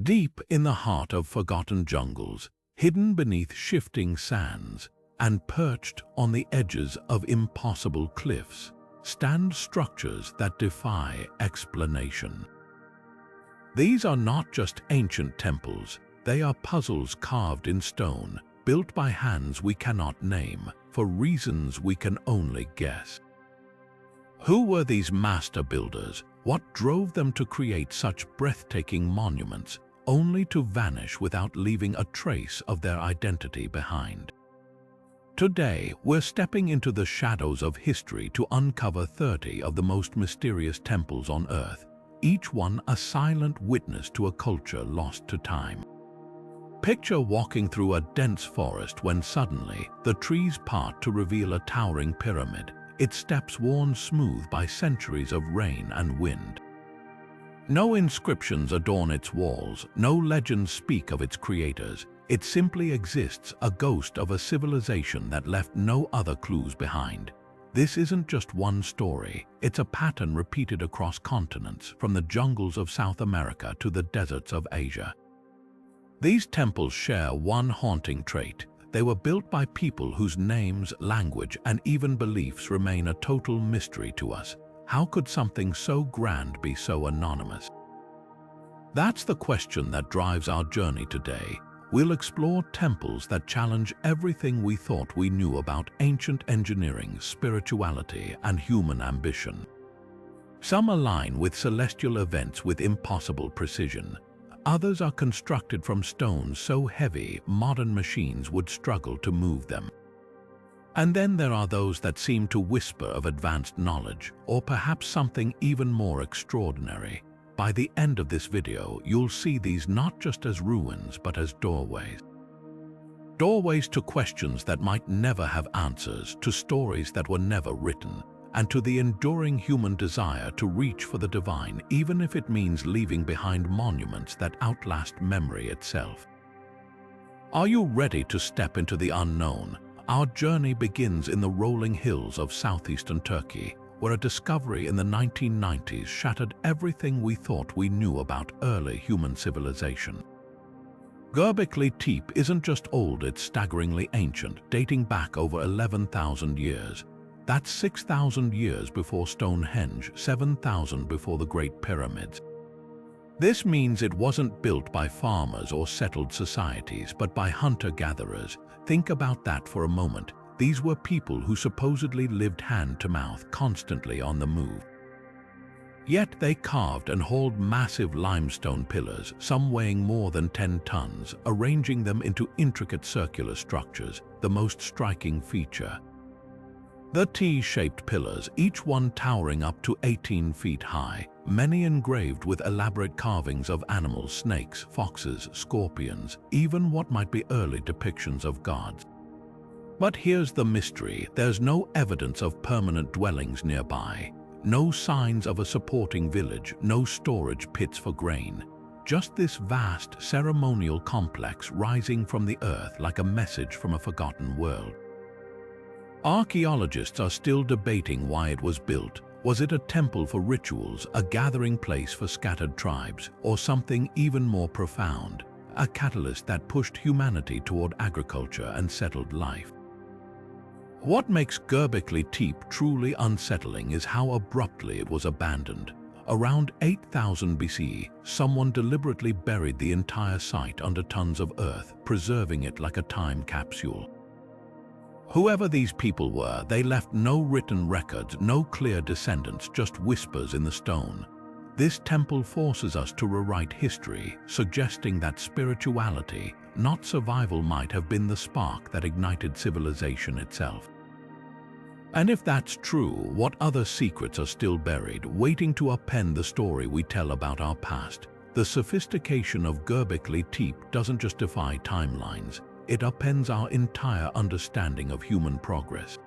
Deep in the heart of forgotten jungles, hidden beneath shifting sands, and perched on the edges of impossible cliffs, stand structures that defy explanation. These are not just ancient temples, they are puzzles carved in stone, built by hands we cannot name, for reasons we can only guess. Who were these master builders? What drove them to create such breathtaking monuments, only to vanish without leaving a trace of their identity behind? Today, we're stepping into the shadows of history to uncover 30 of the most mysterious temples on Earth, each one a silent witness to a culture lost to time. Picture walking through a dense forest when suddenly the trees part to reveal a towering pyramid, its steps worn smooth by centuries of rain and wind. No inscriptions adorn its walls, no legends speak of its creators. It simply exists, a ghost of a civilization that left no other clues behind. This isn't just one story, it's a pattern repeated across continents, from the jungles of South America to the deserts of Asia. These temples share one haunting trait. They were built by people whose names, language, and even beliefs remain a total mystery to us. How could something so grand be so anonymous? That's the question that drives our journey today. We'll explore temples that challenge everything we thought we knew about ancient engineering, spirituality, and human ambition. Some align with celestial events with impossible precision. Others are constructed from stones so heavy modern machines would struggle to move them. And then there are those that seem to whisper of advanced knowledge, or perhaps something even more extraordinary. By the end of this video, you'll see these not just as ruins, but as doorways. Doorways to questions that might never have answers, to stories that were never written, and to the enduring human desire to reach for the divine, even if it means leaving behind monuments that outlast memory itself. Are you ready to step into the unknown? Our journey begins in the rolling hills of southeastern Turkey, where a discovery in the 1990s shattered everything we thought we knew about early human civilization. Göbekli Tepe isn't just old, it's staggeringly ancient, dating back over 11,000 years. That's 6,000 years before Stonehenge, 7,000 before the Great Pyramids. This means it wasn't built by farmers or settled societies, but by hunter-gatherers. Think about that for a moment. These were people who supposedly lived hand-to-mouth, constantly on the move. Yet they carved and hauled massive limestone pillars, some weighing more than 10 tons, arranging them into intricate circular structures, the most striking feature. The T-shaped pillars, each one towering up to 18 feet high, many engraved with elaborate carvings of animals, snakes, foxes, scorpions, even what might be early depictions of gods. But here's the mystery: there's no evidence of permanent dwellings nearby, no signs of a supporting village, no storage pits for grain. Just this vast ceremonial complex rising from the earth like a message from a forgotten world. Archaeologists are still debating why it was built. Was it a temple for rituals, a gathering place for scattered tribes, or something even more profound, a catalyst that pushed humanity toward agriculture and settled life? What makes Göbekli Tepe truly unsettling is how abruptly it was abandoned. Around 8000 BC, someone deliberately buried the entire site under tons of earth, preserving it like a time capsule. Whoever these people were, they left no written records, no clear descendants, just whispers in the stone. This temple forces us to rewrite history, suggesting that spirituality, not survival, might have been the spark that ignited civilization itself. And if that's true, what other secrets are still buried, waiting to append the story we tell about our past? The sophistication of Göbekli Tepe doesn't just defy timelines, it upends our entire understanding of human progress.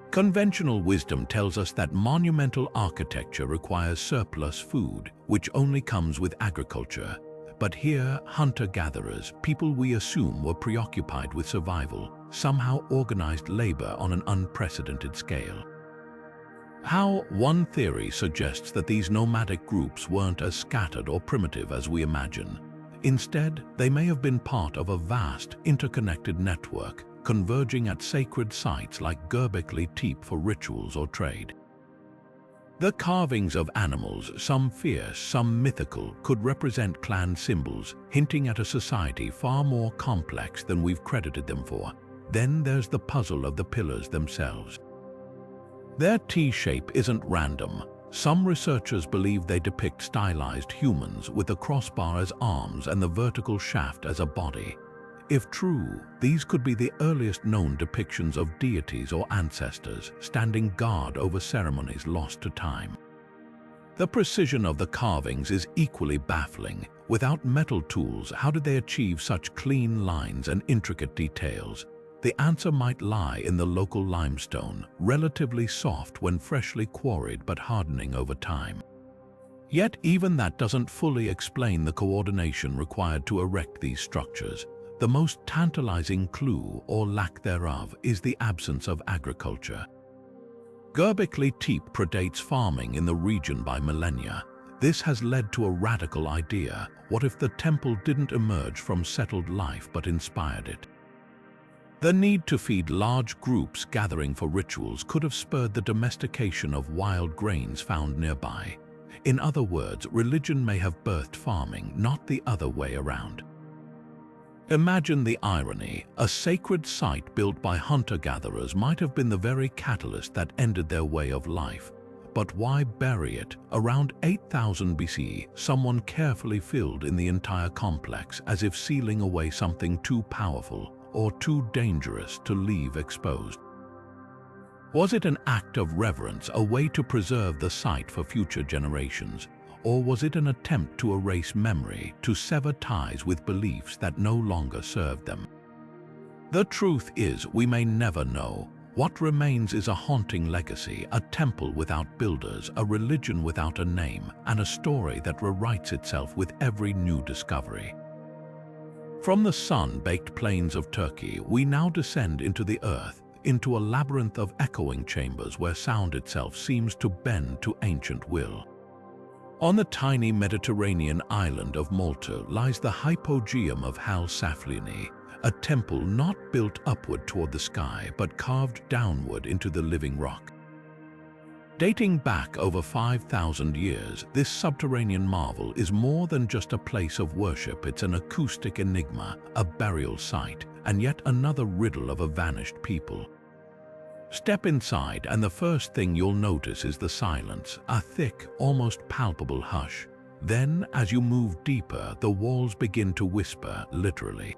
Conventional wisdom tells us that monumental architecture requires surplus food, which only comes with agriculture. But here, hunter-gatherers, people we assume were preoccupied with survival, somehow organized labor on an unprecedented scale. How? One theory suggests that these nomadic groups weren't as scattered or primitive as we imagine. Instead, they may have been part of a vast, interconnected network, converging at sacred sites like Göbekli Tepe for rituals or trade. The carvings of animals, some fierce, some mythical, could represent clan symbols, hinting at a society far more complex than we've credited them for. Then there's the puzzle of the pillars themselves. Their T-shape isn't random. Some researchers believe they depict stylized humans with the crossbar as arms and the vertical shaft as a body. If true, these could be the earliest known depictions of deities or ancestors standing guard over ceremonies lost to time. The precision of the carvings is equally baffling. Without metal tools, how did they achieve such clean lines and intricate details? The answer might lie in the local limestone, relatively soft when freshly quarried but hardening over time. Yet even that doesn't fully explain the coordination required to erect these structures. The most tantalizing clue, or lack thereof, is the absence of agriculture. Göbekli Tepe predates farming in the region by millennia. This has led to a radical idea. What if the temple didn't emerge from settled life but inspired it? The need to feed large groups gathering for rituals could have spurred the domestication of wild grains found nearby. In other words, religion may have birthed farming, not the other way around. Imagine the irony. A sacred site built by hunter-gatherers might have been the very catalyst that ended their way of life. But why bury it? Around 8000 BC, someone carefully filled in the entire complex, as if sealing away something too powerful or too dangerous to leave exposed. Was it an act of reverence, a way to preserve the site for future generations? Or was it an attempt to erase memory, to sever ties with beliefs that no longer served them? The truth is, we may never know. What remains is a haunting legacy, a temple without builders, a religion without a name, and a story that rewrites itself with every new discovery. From the sun-baked plains of Turkey, we now descend into the earth, into a labyrinth of echoing chambers where sound itself seems to bend to ancient will. On the tiny Mediterranean island of Malta lies the Hypogeum of Hal-Saflieni, a temple not built upward toward the sky but carved downward into the living rock. Dating back over 5,000 years, this subterranean marvel is more than just a place of worship. It's an acoustic enigma, a burial site, and yet another riddle of a vanished people. Step inside and the first thing you'll notice is the silence, a thick, almost palpable hush. Then, as you move deeper, the walls begin to whisper, literally.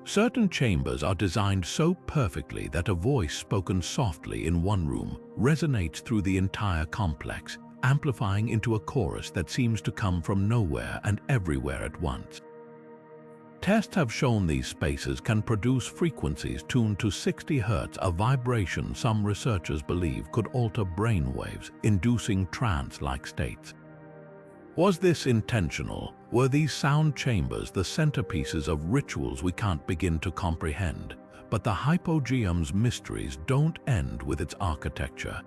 Certain chambers are designed so perfectly that a voice spoken softly in one room resonates through the entire complex, amplifying into a chorus that seems to come from nowhere and everywhere at once. Tests have shown these spaces can produce frequencies tuned to 60 Hz, a vibration some researchers believe could alter brainwaves, inducing trance-like states. Was this intentional? Were these sound chambers the centerpieces of rituals we can't begin to comprehend? But the Hypogeum's mysteries don't end with its architecture.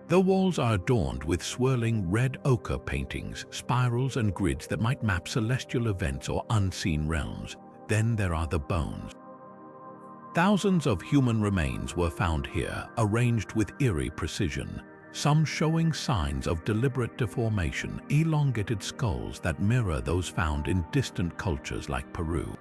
The walls are adorned with swirling red ochre paintings, spirals and grids that might map celestial events or unseen realms. Then there are the bones. Thousands of human remains were found here, arranged with eerie precision, some showing signs of deliberate deformation, elongated skulls that mirror those found in distant cultures like Peru.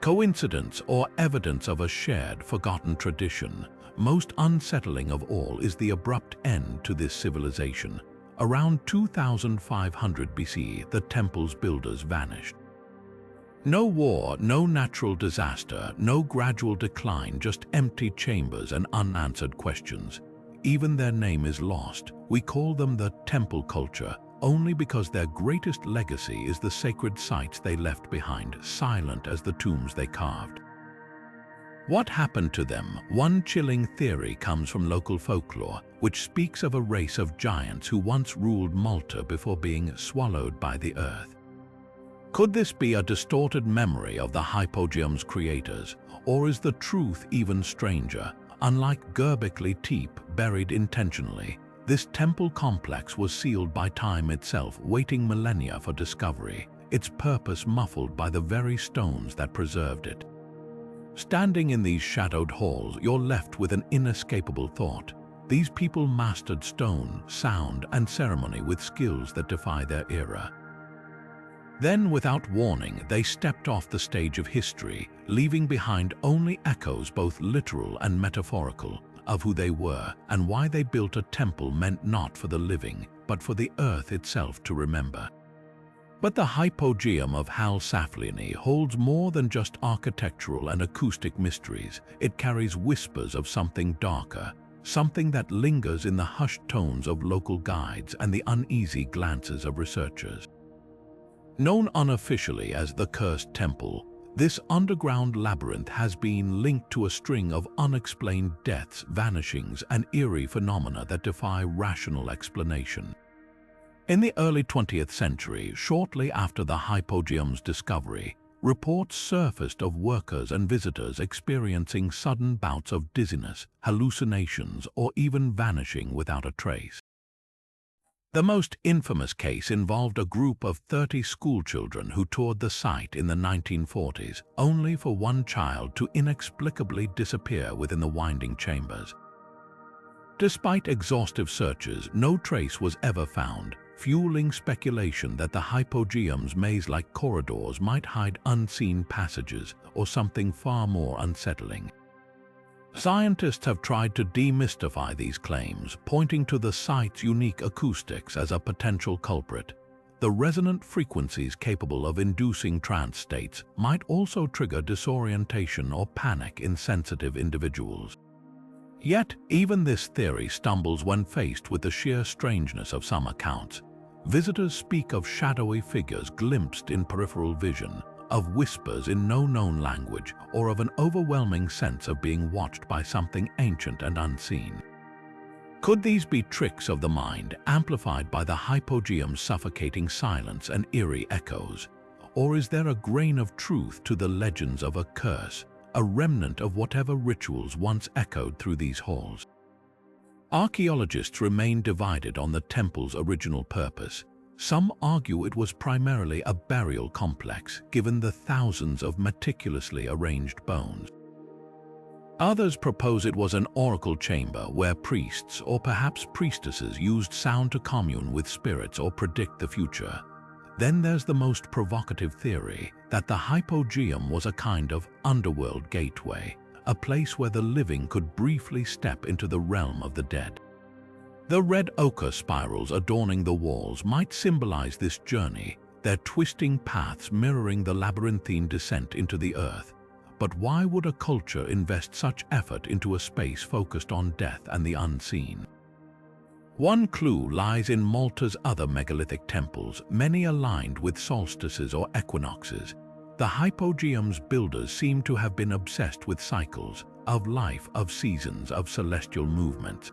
Coincidence or evidence of a shared, forgotten tradition? Most unsettling of all is the abrupt end to this civilization. Around 2500 BC, the temple's builders vanished. No war, no natural disaster, no gradual decline, just empty chambers and unanswered questions. Even their name is lost. We call them the temple culture, only because their greatest legacy is the sacred sites they left behind, silent as the tombs they carved. What happened to them? One chilling theory comes from local folklore, which speaks of a race of giants who once ruled Malta before being swallowed by the earth. Could this be a distorted memory of the Hypogeum's creators, or is the truth even stranger? Unlike Göbekli Tepe, buried intentionally, this temple complex was sealed by time itself, waiting millennia for discovery. its purpose muffled by the very stones that preserved it. Standing in these shadowed halls, you're left with an inescapable thought. These people mastered stone, sound, and ceremony with skills that defy their era. Then, without warning, they stepped off the stage of history, leaving behind only echoes, both literal and metaphorical, of who they were and why they built a temple meant not for the living, but for the earth itself to remember. But the Hypogeum of Hal Saflieni holds more than just architectural and acoustic mysteries. It carries whispers of something darker, something that lingers in the hushed tones of local guides and the uneasy glances of researchers. Known unofficially as the Cursed Temple, this underground labyrinth has been linked to a string of unexplained deaths, vanishings, and eerie phenomena that defy rational explanation. In the early 20th century, shortly after the Hypogeum's discovery, reports surfaced of workers and visitors experiencing sudden bouts of dizziness, hallucinations, or even vanishing without a trace. The most infamous case involved a group of 30 schoolchildren who toured the site in the 1940s, only for one child to inexplicably disappear within the winding chambers. Despite exhaustive searches, no trace was ever found, fueling speculation that the Hypogeum's maze-like corridors might hide unseen passages or something far more unsettling. Scientists have tried to demystify these claims, pointing to the site's unique acoustics as a potential culprit. The resonant frequencies capable of inducing trance states might also trigger disorientation or panic in sensitive individuals. Yet, even this theory stumbles when faced with the sheer strangeness of some accounts. Visitors speak of shadowy figures glimpsed in peripheral vision, of whispers in no known language, or of an overwhelming sense of being watched by something ancient and unseen. Could these be tricks of the mind, amplified by the Hypogeum's suffocating silence and eerie echoes? Or is there a grain of truth to the legends of a curse, a remnant of whatever rituals once echoed through these halls? Archaeologists remain divided on the temple's original purpose. Some argue it was primarily a burial complex, given the thousands of meticulously arranged bones. Others propose it was an oracle chamber where priests or perhaps priestesses used sound to commune with spirits or predict the future. Then there's the most provocative theory that the Hypogeum was a kind of underworld gateway, a place where the living could briefly step into the realm of the dead. The red ochre spirals adorning the walls might symbolize this journey, their twisting paths mirroring the labyrinthine descent into the earth. But why would a culture invest such effort into a space focused on death and the unseen? One clue lies in Malta's other megalithic temples, many aligned with solstices or equinoxes. The Hypogeum's builders seem to have been obsessed with cycles, of life, of seasons, of celestial movements.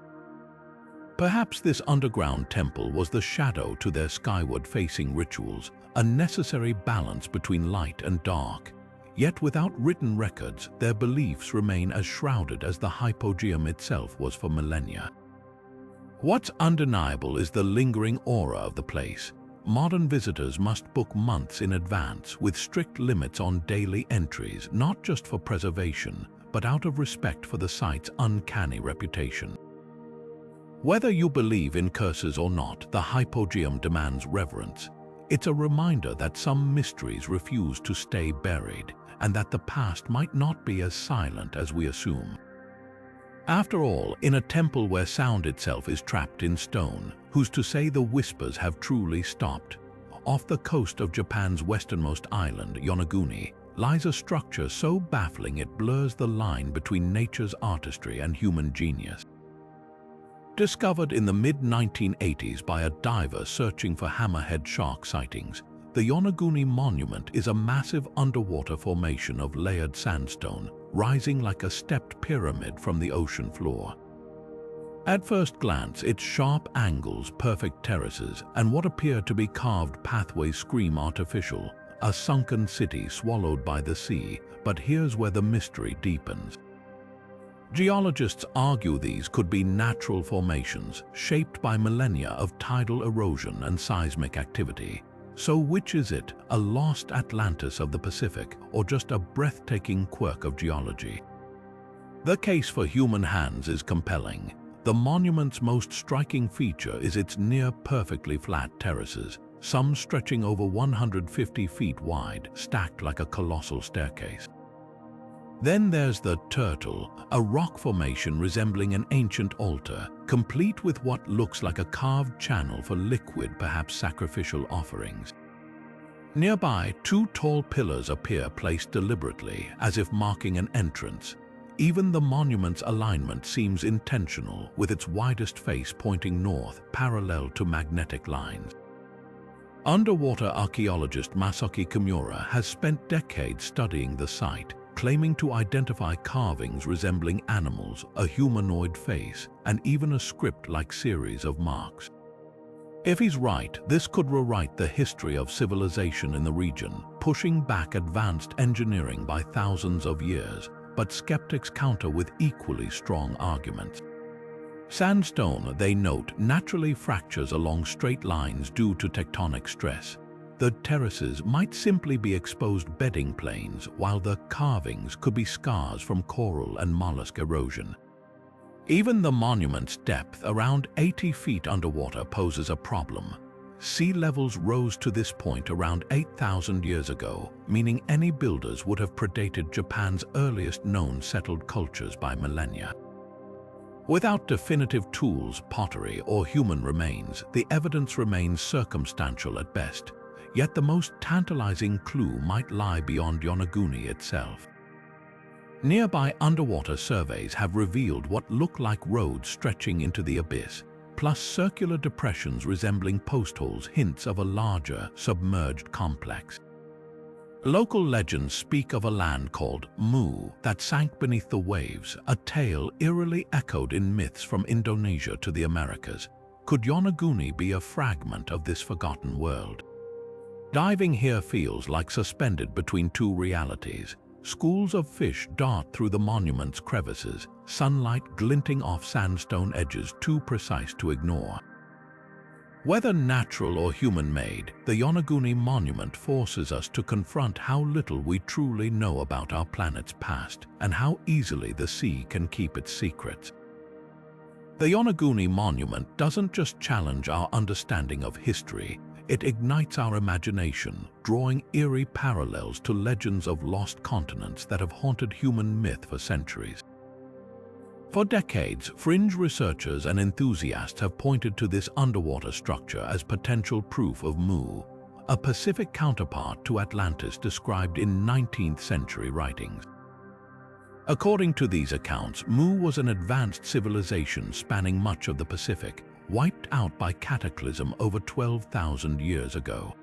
Perhaps this underground temple was the shadow to their skyward-facing rituals, a necessary balance between light and dark. Yet without written records, their beliefs remain as shrouded as the Hypogeum itself was for millennia. What's undeniable is the lingering aura of the place. Modern visitors must book months in advance, with strict limits on daily entries, not just for preservation, but out of respect for the site's uncanny reputation. Whether you believe in curses or not, the Hypogeum demands reverence. It's a reminder that some mysteries refuse to stay buried, and that the past might not be as silent as we assume. After all, in a temple where sound itself is trapped in stone, who's to say the whispers have truly stopped? Off the coast of Japan's westernmost island, Yonaguni, lies a structure so baffling it blurs the line between nature's artistry and human genius. Discovered in the mid-1980s by a diver searching for hammerhead shark sightings, the Yonaguni Monument is a massive underwater formation of layered sandstone, rising like a stepped pyramid from the ocean floor. At first glance, its sharp angles, perfect terraces, and what appear to be carved pathways scream artificial, a sunken city swallowed by the sea. But here's where the mystery deepens. Geologists argue these could be natural formations, shaped by millennia of tidal erosion and seismic activity. So which is it, a lost Atlantis of the Pacific, or just a breathtaking quirk of geology? The case for human hands is compelling. The monument's most striking feature is its near-perfectly flat terraces, some stretching over 150 feet wide, stacked like a colossal staircase. Then there's the turtle, a rock formation resembling an ancient altar, complete with what looks like a carved channel for liquid, perhaps sacrificial offerings. Nearby, two tall pillars appear placed deliberately, as if marking an entrance. Even the monument's alignment seems intentional, with its widest face pointing north, parallel to magnetic lines. Underwater archaeologist Masaaki Kimura has spent decades studying the site, claiming to identify carvings resembling animals, a humanoid face, and even a script-like series of marks. If he's right, this could rewrite the history of civilization in the region, pushing back advanced engineering by thousands of years, but skeptics counter with equally strong arguments. Sandstone, they note, naturally fractures along straight lines due to tectonic stress. The terraces might simply be exposed bedding planes, while the carvings could be scars from coral and mollusk erosion. Even the monument's depth, around 80 feet underwater, poses a problem. Sea levels rose to this point around 8,000 years ago, meaning any builders would have predated Japan's earliest known settled cultures by millennia. Without definitive tools, pottery, or human remains, the evidence remains circumstantial at best. Yet the most tantalizing clue might lie beyond Yonaguni itself. Nearby underwater surveys have revealed what look like roads stretching into the abyss, plus circular depressions resembling post holes, hints of a larger, submerged complex. Local legends speak of a land called Mu that sank beneath the waves, a tale eerily echoed in myths from Indonesia to the Americas. Could Yonaguni be a fragment of this forgotten world? Diving here feels like suspended between two realities. Schools of fish dart through the monument's crevices, sunlight glinting off sandstone edges too precise to ignore. Whether natural or human-made, the Yonaguni Monument forces us to confront how little we truly know about our planet's past and how easily the sea can keep its secrets. The Yonaguni Monument doesn't just challenge our understanding of history, it ignites our imagination, drawing eerie parallels to legends of lost continents that have haunted human myth for centuries. For decades, fringe researchers and enthusiasts have pointed to this underwater structure as potential proof of Mu, a Pacific counterpart to Atlantis described in 19th century writings. According to these accounts, Mu was an advanced civilization spanning much of the Pacific, wiped out by cataclysm over 12,000 years ago.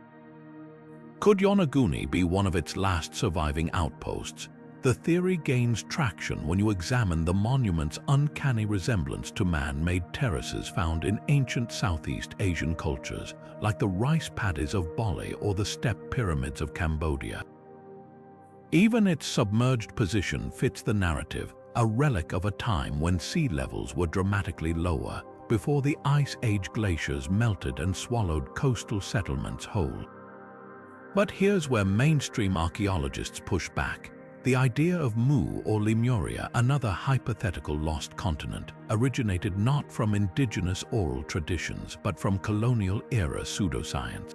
Could Yonaguni be one of its last surviving outposts? The theory gains traction when you examine the monument's uncanny resemblance to man-made terraces found in ancient Southeast Asian cultures, like the rice paddies of Bali or the step pyramids of Cambodia. Even its submerged position fits the narrative, a relic of a time when sea levels were dramatically lower, before the Ice Age glaciers melted and swallowed coastal settlements whole. But here's where mainstream archaeologists push back. The idea of Mu or Lemuria, another hypothetical lost continent, originated not from indigenous oral traditions but from colonial-era pseudoscience.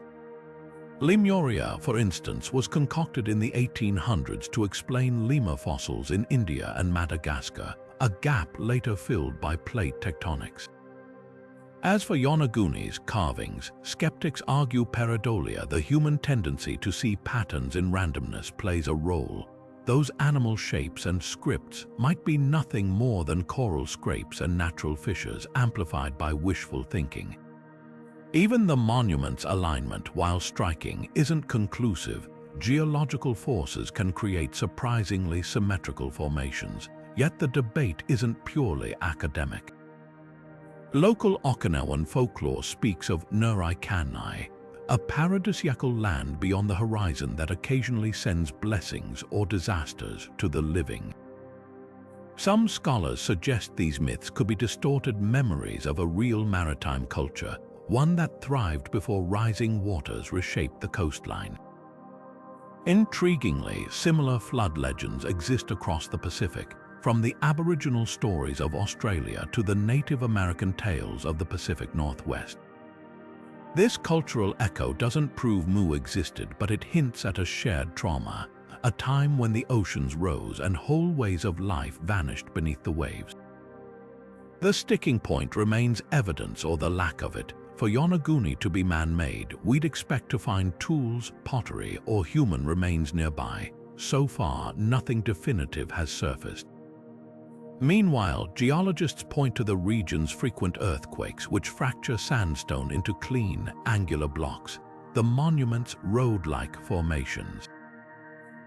Lemuria, for instance, was concocted in the 1800s to explain lemur fossils in India and Madagascar, a gap later filled by plate tectonics. As for Yonaguni's carvings, skeptics argue pareidolia, the human tendency to see patterns in randomness, plays a role. Those animal shapes and scripts might be nothing more than coral scrapes and natural fissures amplified by wishful thinking. Even the monument's alignment, while striking, isn't conclusive. Geological forces can create surprisingly symmetrical formations, yet the debate isn't purely academic. Local Okinawan folklore speaks of Nurai Kanai, a paradisiacal land beyond the horizon that occasionally sends blessings or disasters to the living. Some scholars suggest these myths could be distorted memories of a real maritime culture, one that thrived before rising waters reshaped the coastline. Intriguingly, similar flood legends exist across the Pacific, from the Aboriginal stories of Australia to the Native American tales of the Pacific Northwest. This cultural echo doesn't prove Mu existed, but it hints at a shared trauma, a time when the oceans rose and whole ways of life vanished beneath the waves. The sticking point remains evidence, or the lack of it. For Yonaguni to be man-made, we'd expect to find tools, pottery, or human remains nearby. So far, nothing definitive has surfaced. Meanwhile, geologists point to the region's frequent earthquakes, which fracture sandstone into clean, angular blocks, the monument's road-like formations.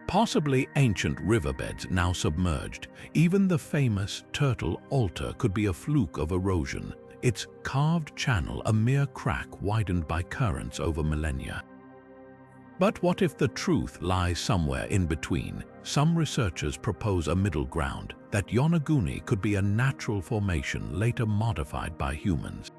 Possibly ancient riverbeds now submerged. Even the famous turtle altar could be a fluke of erosion, its carved channel a mere crack widened by currents over millennia. But what if the truth lies somewhere in between? Some researchers propose a middle ground, that Yonaguni could be a natural formation later modified by humans.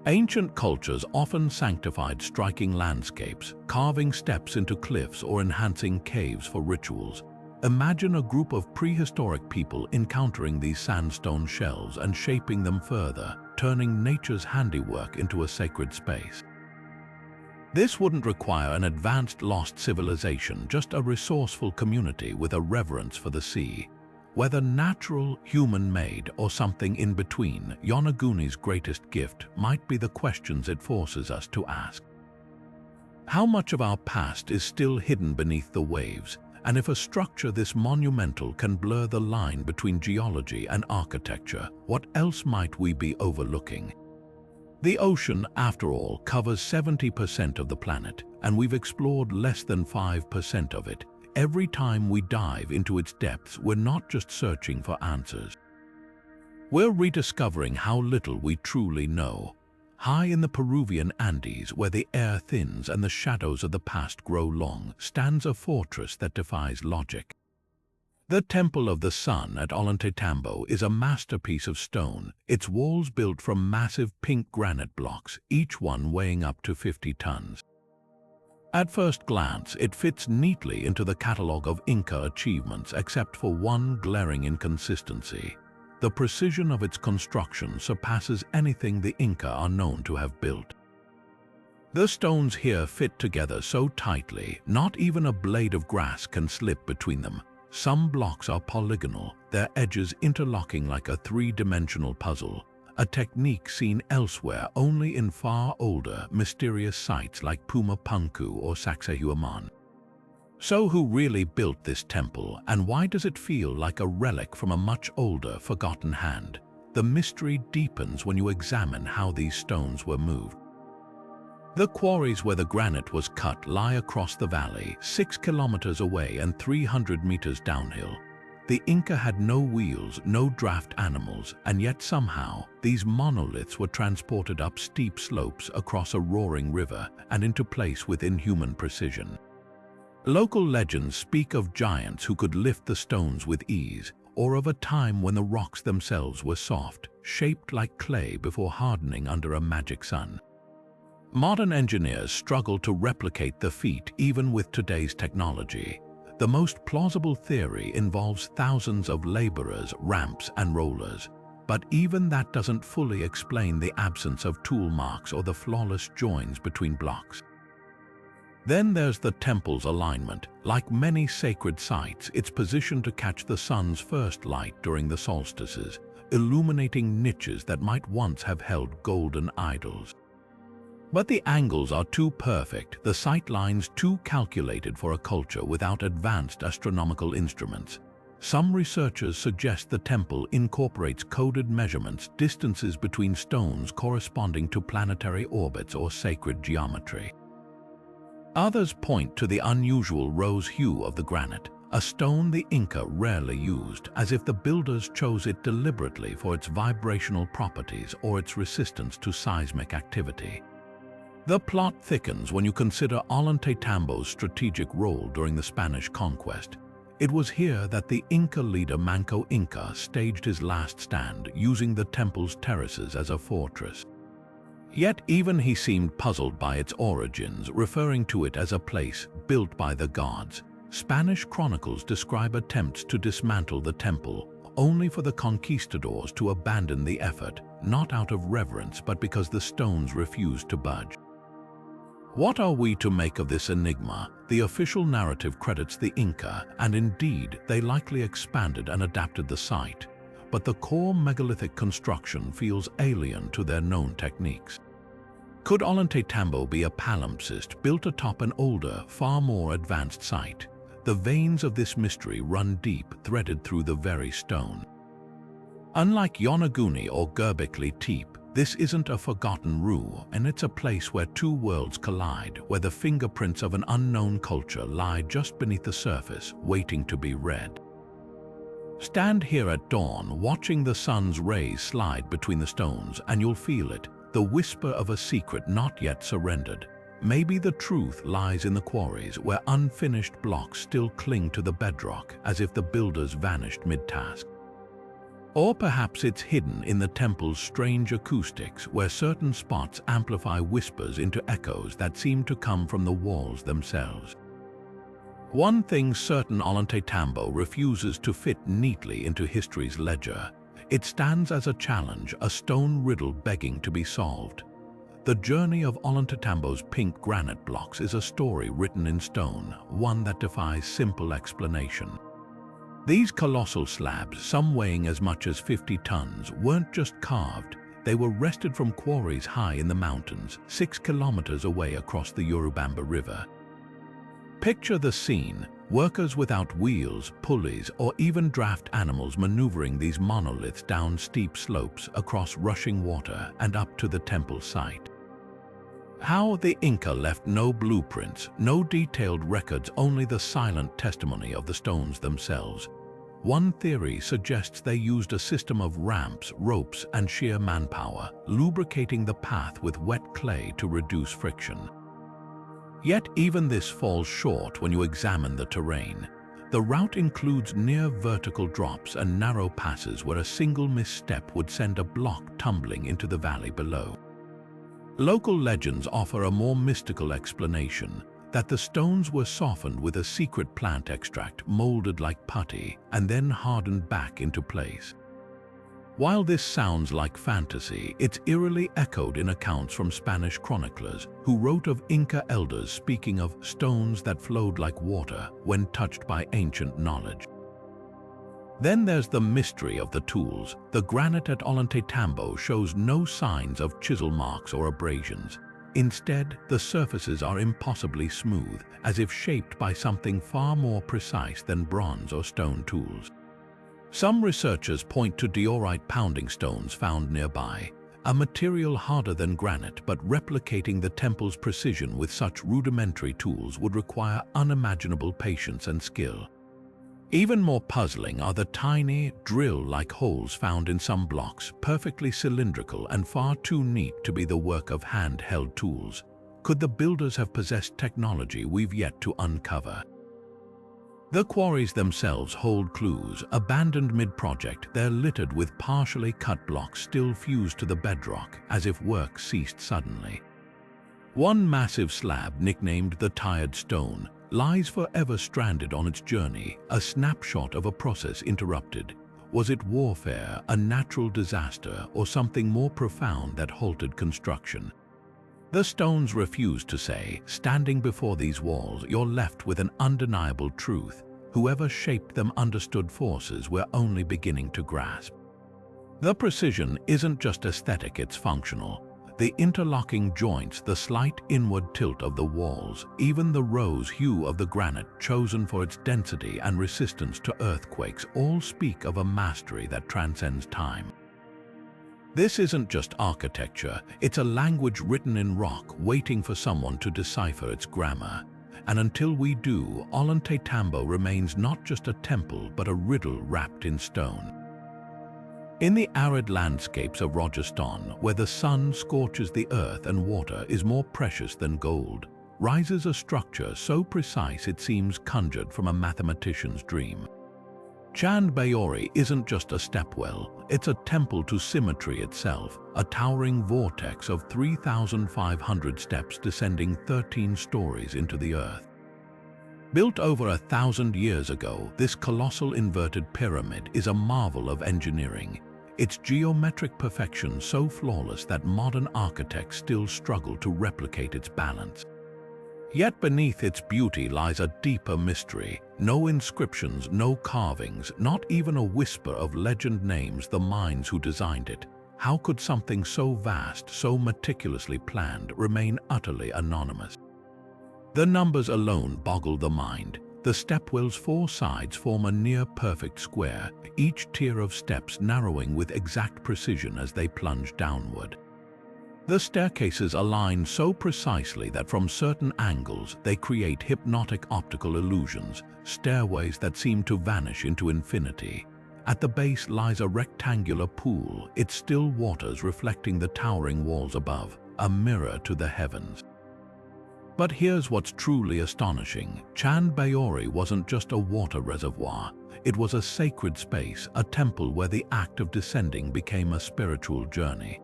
Ancient cultures often sanctified striking landscapes, carving steps into cliffs or enhancing caves for rituals. Imagine a group of prehistoric people encountering these sandstone shells and shaping them further, turning nature's handiwork into a sacred space. This wouldn't require an advanced lost civilization, just a resourceful community with a reverence for the sea. Whether natural, human-made, or something in between, Yonaguni's greatest gift might be the questions it forces us to ask. How much of our past is still hidden beneath the waves? And if a structure this monumental can blur the line between geology and architecture, what else might we be overlooking? The ocean, after all, covers 70% of the planet, and we've explored less than 5% of it. Every time we dive into its depths, we're not just searching for answers. We're rediscovering how little we truly know. High in the Peruvian Andes, where the air thins and the shadows of the past grow long, stands a fortress that defies logic. The Temple of the Sun at Ollantaytambo is a masterpiece of stone, its walls built from massive pink granite blocks, each one weighing up to 50 tons. At first glance, it fits neatly into the catalogue of Inca achievements, except for one glaring inconsistency. The precision of its construction surpasses anything the Inca are known to have built. The stones here fit together so tightly, not even a blade of grass can slip between them. Some blocks are polygonal, their edges interlocking like a three-dimensional puzzle, a technique seen elsewhere only in far older, mysterious sites like Pumapunku or Sacsayhuaman. So who really built this temple, and why does it feel like a relic from a much older, forgotten hand? The mystery deepens when you examine how these stones were moved. The quarries where the granite was cut lie across the valley, 6 kilometers away and 300 meters downhill. The Inca had no wheels, no draft animals, and yet somehow these monoliths were transported up steep slopes across a roaring river and into place with inhuman precision. Local legends speak of giants who could lift the stones with ease, or of a time when the rocks themselves were soft, shaped like clay before hardening under a magic sun. Modern engineers struggle to replicate the feat even with today's technology. The most plausible theory involves thousands of laborers, ramps, and rollers. But even that doesn't fully explain the absence of tool marks or the flawless joins between blocks. Then there's the temple's alignment. Like many sacred sites, it's positioned to catch the sun's first light during the solstices, illuminating niches that might once have held golden idols. But the angles are too perfect, the sight lines too calculated for a culture without advanced astronomical instruments. Some researchers suggest the temple incorporates coded measurements, distances between stones corresponding to planetary orbits or sacred geometry. Others point to the unusual rose hue of the granite, a stone the Inca rarely used, as if the builders chose it deliberately for its vibrational properties or its resistance to seismic activity. The plot thickens when you consider Ollantaytambo's strategic role during the Spanish conquest. It was here that the Inca leader Manco Inca staged his last stand, using the temple's terraces as a fortress. Yet even he seemed puzzled by its origins, referring to it as a place built by the gods. Spanish chronicles describe attempts to dismantle the temple, only for the conquistadors to abandon the effort, not out of reverence but because the stones refused to budge. What are we to make of this enigma? The official narrative credits the Inca, and indeed they likely expanded and adapted the site, but the core megalithic construction feels alien to their known techniques. Could Ollantaytambo be a palimpsest built atop an older, far more advanced site? The veins of this mystery run deep, threaded through the very stone. Unlike Yonaguni or Göbekli Tepe, this isn't a forgotten ruin, and it's a place where two worlds collide, where the fingerprints of an unknown culture lie just beneath the surface, waiting to be read. Stand here at dawn, watching the sun's rays slide between the stones, and you'll feel it, the whisper of a secret not yet surrendered. Maybe the truth lies in the quarries, where unfinished blocks still cling to the bedrock, as if the builders vanished mid-task. Or perhaps it's hidden in the temple's strange acoustics, where certain spots amplify whispers into echoes that seem to come from the walls themselves. One thing's certain: Ollantaytambo refuses to fit neatly into history's ledger. It stands as a challenge, a stone riddle begging to be solved. The journey of Ollantaytambo's pink granite blocks is a story written in stone, one that defies simple explanation. These colossal slabs, some weighing as much as 50 tons, weren't just carved, they were wrested from quarries high in the mountains, 6 kilometers away across the Urubamba River. Picture the scene: workers without wheels, pulleys, or even draft animals maneuvering these monoliths down steep slopes, across rushing water, and up to the temple site. How the Inca left no blueprints, no detailed records, only the silent testimony of the stones themselves. One theory suggests they used a system of ramps, ropes, and sheer manpower, lubricating the path with wet clay to reduce friction. Yet even this falls short when you examine the terrain. The route includes near vertical drops and narrow passes where a single misstep would send a block tumbling into the valley below. Local legends offer a more mystical explanation, that the stones were softened with a secret plant extract molded like putty and then hardened back into place. While this sounds like fantasy, it's eerily echoed in accounts from Spanish chroniclers who wrote of Inca elders speaking of stones that flowed like water when touched by ancient knowledge. Then there's the mystery of the tools. The granite at Ollantaytambo shows no signs of chisel marks or abrasions. Instead, the surfaces are impossibly smooth, as if shaped by something far more precise than bronze or stone tools. Some researchers point to diorite pounding stones found nearby, a material harder than granite, but replicating the temple's precision with such rudimentary tools would require unimaginable patience and skill. Even more puzzling are the tiny, drill-like holes found in some blocks, perfectly cylindrical and far too neat to be the work of hand-held tools. Could the builders have possessed technology we've yet to uncover? The quarries themselves hold clues. Abandoned mid-project, they're littered with partially cut blocks still fused to the bedrock, as if work ceased suddenly. One massive slab, nicknamed the Tired Stone, lies forever stranded on its journey, a snapshot of a process interrupted. Was it warfare, a natural disaster, or something more profound that halted construction? The stones refuse to say. Standing before these walls, you're left with an undeniable truth. Whoever shaped them understood forces we're only beginning to grasp. The precision isn't just aesthetic, it's functional. The interlocking joints, the slight inward tilt of the walls, even the rose hue of the granite chosen for its density and resistance to earthquakes, all speak of a mastery that transcends time. This isn't just architecture, it's a language written in rock, waiting for someone to decipher its grammar. And until we do, Ollantaytambo remains not just a temple, but a riddle wrapped in stone. In the arid landscapes of Rajasthan, where the sun scorches the earth and water is more precious than gold, rises a structure so precise it seems conjured from a mathematician's dream. Chand Bayori isn't just a stepwell, it's a temple to symmetry itself, a towering vortex of 3,500 steps descending 13 stories into the earth. Built over 1,000 years ago, this colossal inverted pyramid is a marvel of engineering. Its geometric perfection so flawless that modern architects still struggle to replicate its balance. Yet beneath its beauty lies a deeper mystery. No inscriptions, no carvings, not even a whisper of legend names the minds who designed it. How could something so vast, so meticulously planned, remain utterly anonymous? The numbers alone boggle the mind. The stepwell's 4 sides form a near-perfect square, each tier of steps narrowing with exact precision as they plunge downward. The staircases align so precisely that from certain angles they create hypnotic optical illusions, stairways that seem to vanish into infinity. At the base lies a rectangular pool, its still waters reflecting the towering walls above, a mirror to the heavens. But here's what's truly astonishing. Chand Bayori wasn't just a water reservoir. It was a sacred space, a temple where the act of descending became a spiritual journey.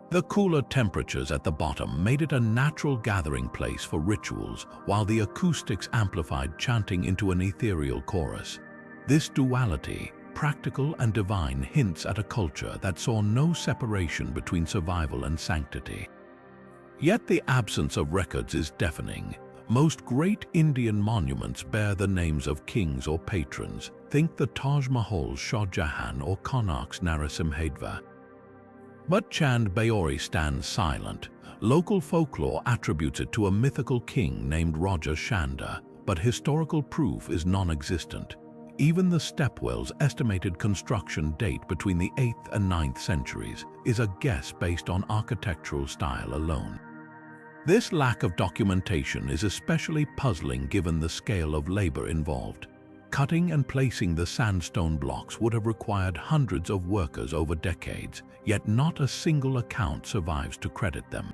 The cooler temperatures at the bottom made it a natural gathering place for rituals, while the acoustics amplified chanting into an ethereal chorus. This duality, practical and divine, hints at a culture that saw no separation between survival and sanctity. Yet the absence of records is deafening. Most great Indian monuments bear the names of kings or patrons. Think the Taj Mahal's Shah Jahan or Konark's Narasimhadeva. But Chand Bayori stands silent. Local folklore attributes it to a mythical king named Raja Chanda, but historical proof is non-existent. Even the stepwell's estimated construction date between the 8th and 9th centuries is a guess based on architectural style alone. This lack of documentation is especially puzzling given the scale of labor involved. Cutting and placing the sandstone blocks would have required hundreds of workers over decades, yet not a single account survives to credit them.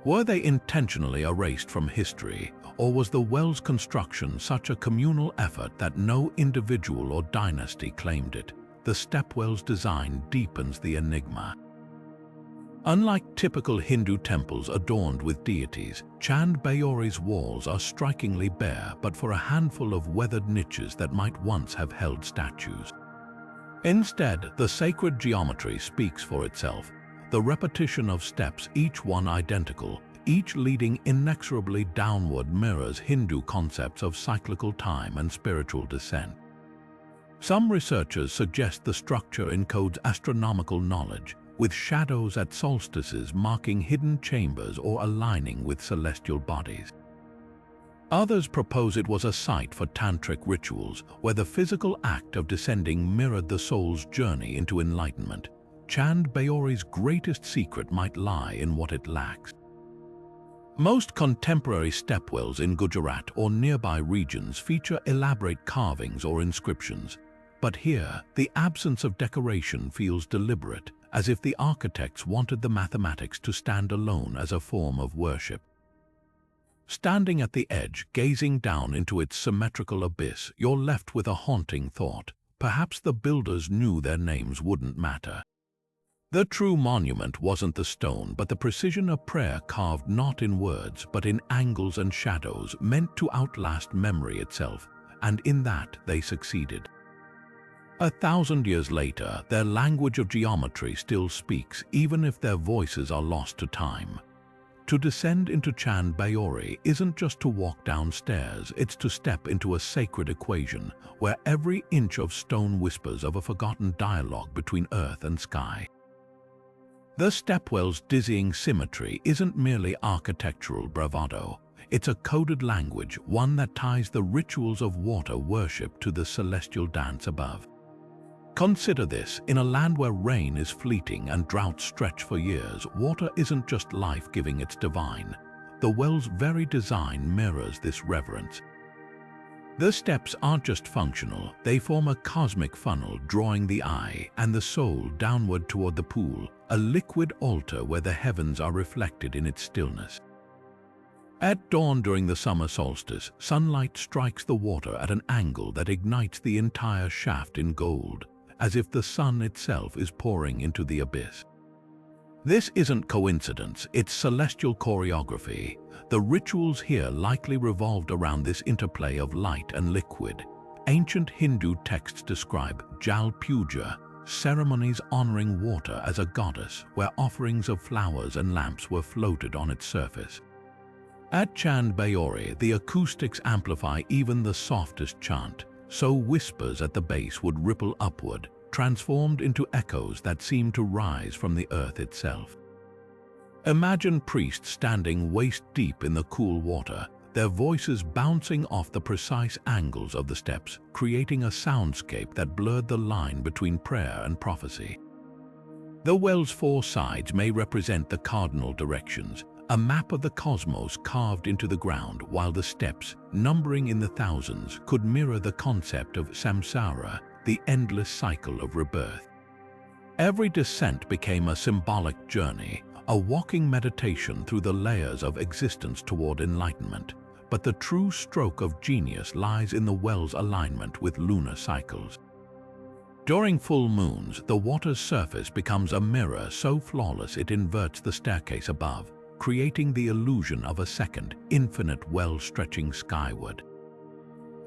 Were they intentionally erased from history, or was the well's construction such a communal effort that no individual or dynasty claimed it? The stepwell's design deepens the enigma. Unlike typical Hindu temples adorned with deities, Chand Bayori's walls are strikingly bare but for a handful of weathered niches that might once have held statues. Instead, the sacred geometry speaks for itself. The repetition of steps, each one identical, each leading inexorably downward, mirrors Hindu concepts of cyclical time and spiritual descent. Some researchers suggest the structure encodes astronomical knowledge, with shadows at solstices marking hidden chambers or aligning with celestial bodies. Others propose it was a site for tantric rituals, where the physical act of descending mirrored the soul's journey into enlightenment. Chand Bayori's greatest secret might lie in what it lacks. Most contemporary stepwells in Gujarat or nearby regions feature elaborate carvings or inscriptions, but here the absence of decoration feels deliberate, as if the architects wanted the mathematics to stand alone as a form of worship. Standing at the edge, gazing down into its symmetrical abyss, you're left with a haunting thought. Perhaps the builders knew their names wouldn't matter. The true monument wasn't the stone, but the precision of prayer carved not in words, but in angles and shadows, meant to outlast memory itself, and in that they succeeded. 1,000 years later, their language of geometry still speaks, even if their voices are lost to time. To descend into Chand Bayori isn't just to walk downstairs, it's to step into a sacred equation, where every inch of stone whispers of a forgotten dialogue between earth and sky. The stepwell's dizzying symmetry isn't merely architectural bravado. It's a coded language, one that ties the rituals of water worship to the celestial dance above. Consider this: in a land where rain is fleeting and droughts stretch for years, water isn't just life-giving, it's divine. The well's very design mirrors this reverence. The steps aren't just functional, they form a cosmic funnel drawing the eye and the soul downward toward the pool, a liquid altar where the heavens are reflected in its stillness. At dawn during the summer solstice, sunlight strikes the water at an angle that ignites the entire shaft in gold, as if the sun itself is pouring into the abyss. This isn't coincidence, it's celestial choreography. The rituals here likely revolved around this interplay of light and liquid. Ancient Hindu texts describe Jal Puja, ceremonies honoring water as a goddess, where offerings of flowers and lamps were floated on its surface. At Chand Bayori, the acoustics amplify even the softest chant, so whispers at the base would ripple upward, transformed into echoes that seem to rise from the earth itself. Imagine priests standing waist-deep in the cool water, their voices bouncing off the precise angles of the steps, creating a soundscape that blurred the line between prayer and prophecy. The well's four sides may represent the cardinal directions, a map of the cosmos carved into the ground, while the steps, numbering in the thousands, could mirror the concept of samsara, the endless cycle of rebirth. Every descent became a symbolic journey, a walking meditation through the layers of existence toward enlightenment. But the true stroke of genius lies in the well's alignment with lunar cycles. During full moons, the water's surface becomes a mirror so flawless it inverts the staircase above, creating the illusion of a second, infinite well stretching skyward.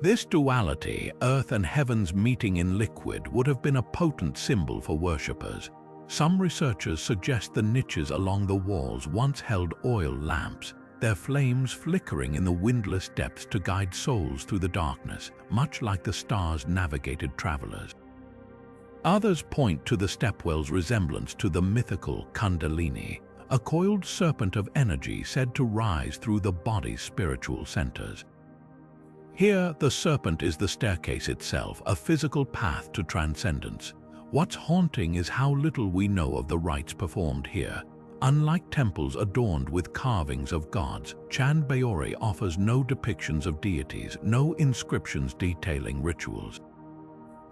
This duality, earth and heavens meeting in liquid, would have been a potent symbol for worshippers. Some researchers suggest the niches along the walls once held oil lamps, their flames flickering in the windless depths to guide souls through the darkness, much like the stars navigated travelers. Others point to the stepwell's resemblance to the mythical Kundalini, a coiled serpent of energy said to rise through the body's spiritual centers. Here, the serpent is the staircase itself, a physical path to transcendence. What's haunting is how little we know of the rites performed here. Unlike temples adorned with carvings of gods, Chand Bayori offers no depictions of deities, no inscriptions detailing rituals.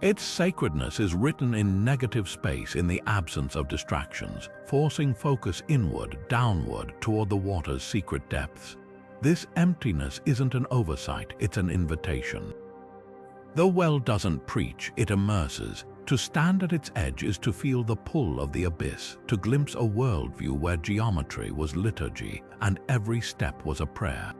Its sacredness is written in negative space in the absence of distractions, forcing focus inward, downward, toward the water's secret depths. This emptiness isn't an oversight, it's an invitation. The well doesn't preach, it immerses. To stand at its edge is to feel the pull of the abyss, to glimpse a worldview where geometry was liturgy and every step was a prayer.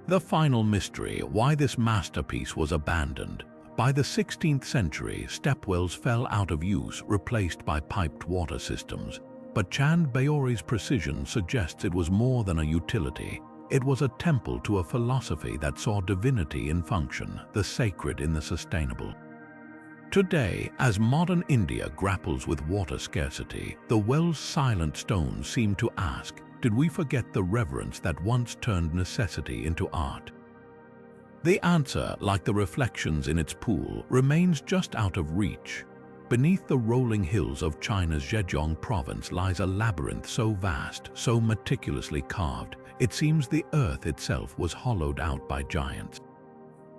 The final mystery, why this masterpiece was abandoned. By the 16th century, stepwells fell out of use, replaced by piped water systems. But Chand Bayori's precision suggests it was more than a utility. It was a temple to a philosophy that saw divinity in function, the sacred in the sustainable. Today, as modern India grapples with water scarcity, the well's silent stones seem to ask, did we forget the reverence that once turned necessity into art? The answer, like the reflections in its pool, remains just out of reach. Beneath the rolling hills of China's Zhejiang province lies a labyrinth so vast, so meticulously carved, it seems the earth itself was hollowed out by giants.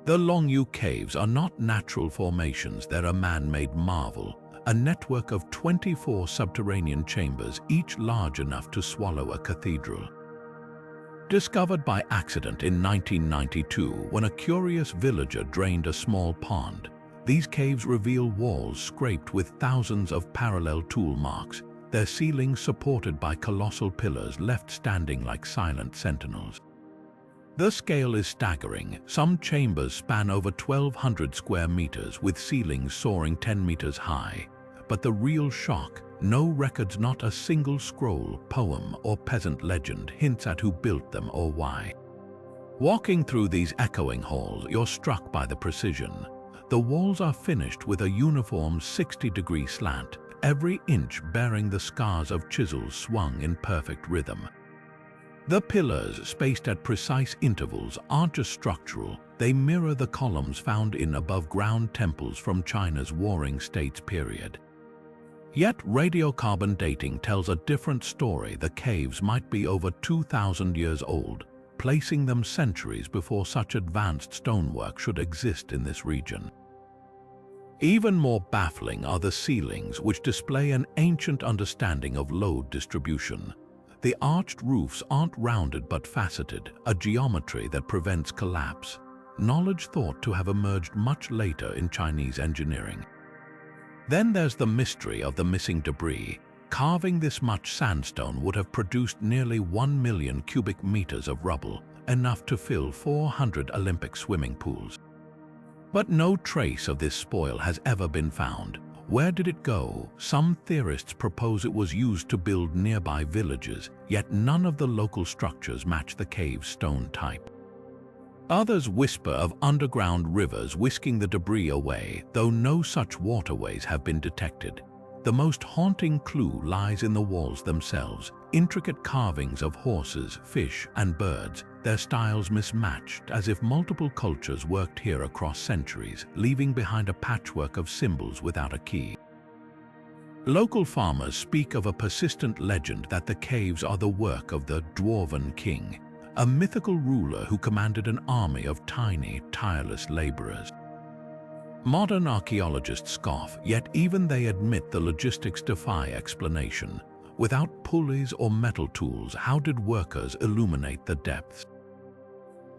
The Longyou Caves are not natural formations, they're a man-made marvel, a network of 24 subterranean chambers, each large enough to swallow a cathedral. Discovered by accident in 1992 when a curious villager drained a small pond, these caves reveal walls scraped with thousands of parallel tool marks, their ceilings supported by colossal pillars left standing like silent sentinels. The scale is staggering. Some chambers span over 1,200 square meters with ceilings soaring 10 meters high. But the real shock, no records, not a single scroll, poem, or peasant legend hints at who built them or why. Walking through these echoing halls, you're struck by the precision. The walls are finished with a uniform 60-degree slant, every inch bearing the scars of chisels swung in perfect rhythm. The pillars, spaced at precise intervals, aren't just structural, they mirror the columns found in above-ground temples from China's Warring States period. Yet radiocarbon dating tells a different story. The caves might be over 2,000 years old, placing them centuries before such advanced stonework should exist in this region. Even more baffling are the ceilings, which display an ancient understanding of load distribution. The arched roofs aren't rounded but faceted, a geometry that prevents collapse, knowledge thought to have emerged much later in Chinese engineering. Then there's the mystery of the missing debris. Carving this much sandstone would have produced nearly 1 million cubic meters of rubble, enough to fill 400 Olympic swimming pools. But no trace of this spoil has ever been found. Where did it go? Some theorists propose it was used to build nearby villages, yet none of the local structures match the cave's stone type. Others whisper of underground rivers whisking the debris away, though no such waterways have been detected. The most haunting clue lies in the walls themselves, intricate carvings of horses, fish, and birds, their styles mismatched as if multiple cultures worked here across centuries, leaving behind a patchwork of symbols without a key. Local farmers speak of a persistent legend that the caves are the work of the Dwarven King, a mythical ruler who commanded an army of tiny, tireless laborers. Modern archaeologists scoff, yet even they admit the logistics defy explanation. Without pulleys or metal tools, how did workers illuminate the depths?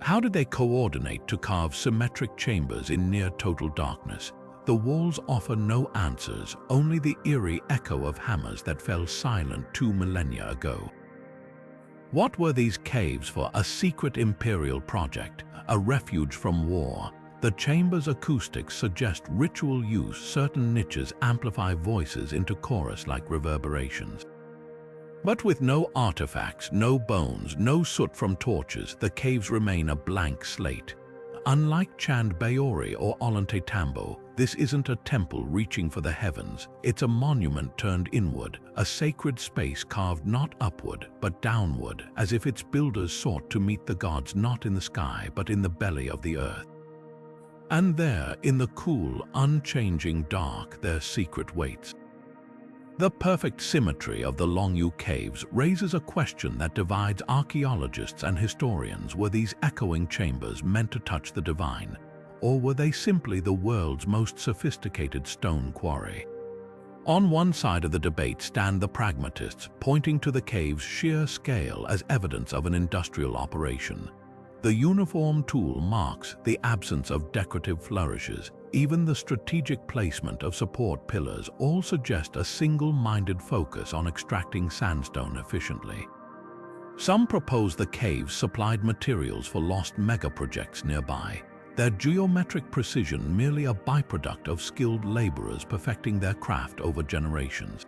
How did they coordinate to carve symmetric chambers in near-total darkness? The walls offer no answers, only the eerie echo of hammers that fell silent 2 millennia ago. What were these caves for? A secret imperial project, a refuge from war? The chamber's acoustics suggest ritual use. Certain niches amplify voices into chorus-like reverberations. But with no artifacts, no bones, no soot from torches, the caves remain a blank slate. Unlike Chand Bayori or Ollantaytambo, this isn't a temple reaching for the heavens. It's a monument turned inward, a sacred space carved not upward but downward, as if its builders sought to meet the gods not in the sky but in the belly of the earth. And there, in the cool, unchanging dark, their secret waits. The perfect symmetry of the Longyou Caves raises a question that divides archaeologists and historians. Were these echoing chambers meant to touch the divine, or were they simply the world's most sophisticated stone quarry? On one side of the debate stand the pragmatists, pointing to the cave's sheer scale as evidence of an industrial operation. The uniform tool marks the absence of decorative flourishes. Even the strategic placement of support pillars all suggest a single-minded focus on extracting sandstone efficiently. Some propose the caves supplied materials for lost mega-projects nearby, their geometric precision merely a byproduct of skilled laborers perfecting their craft over generations.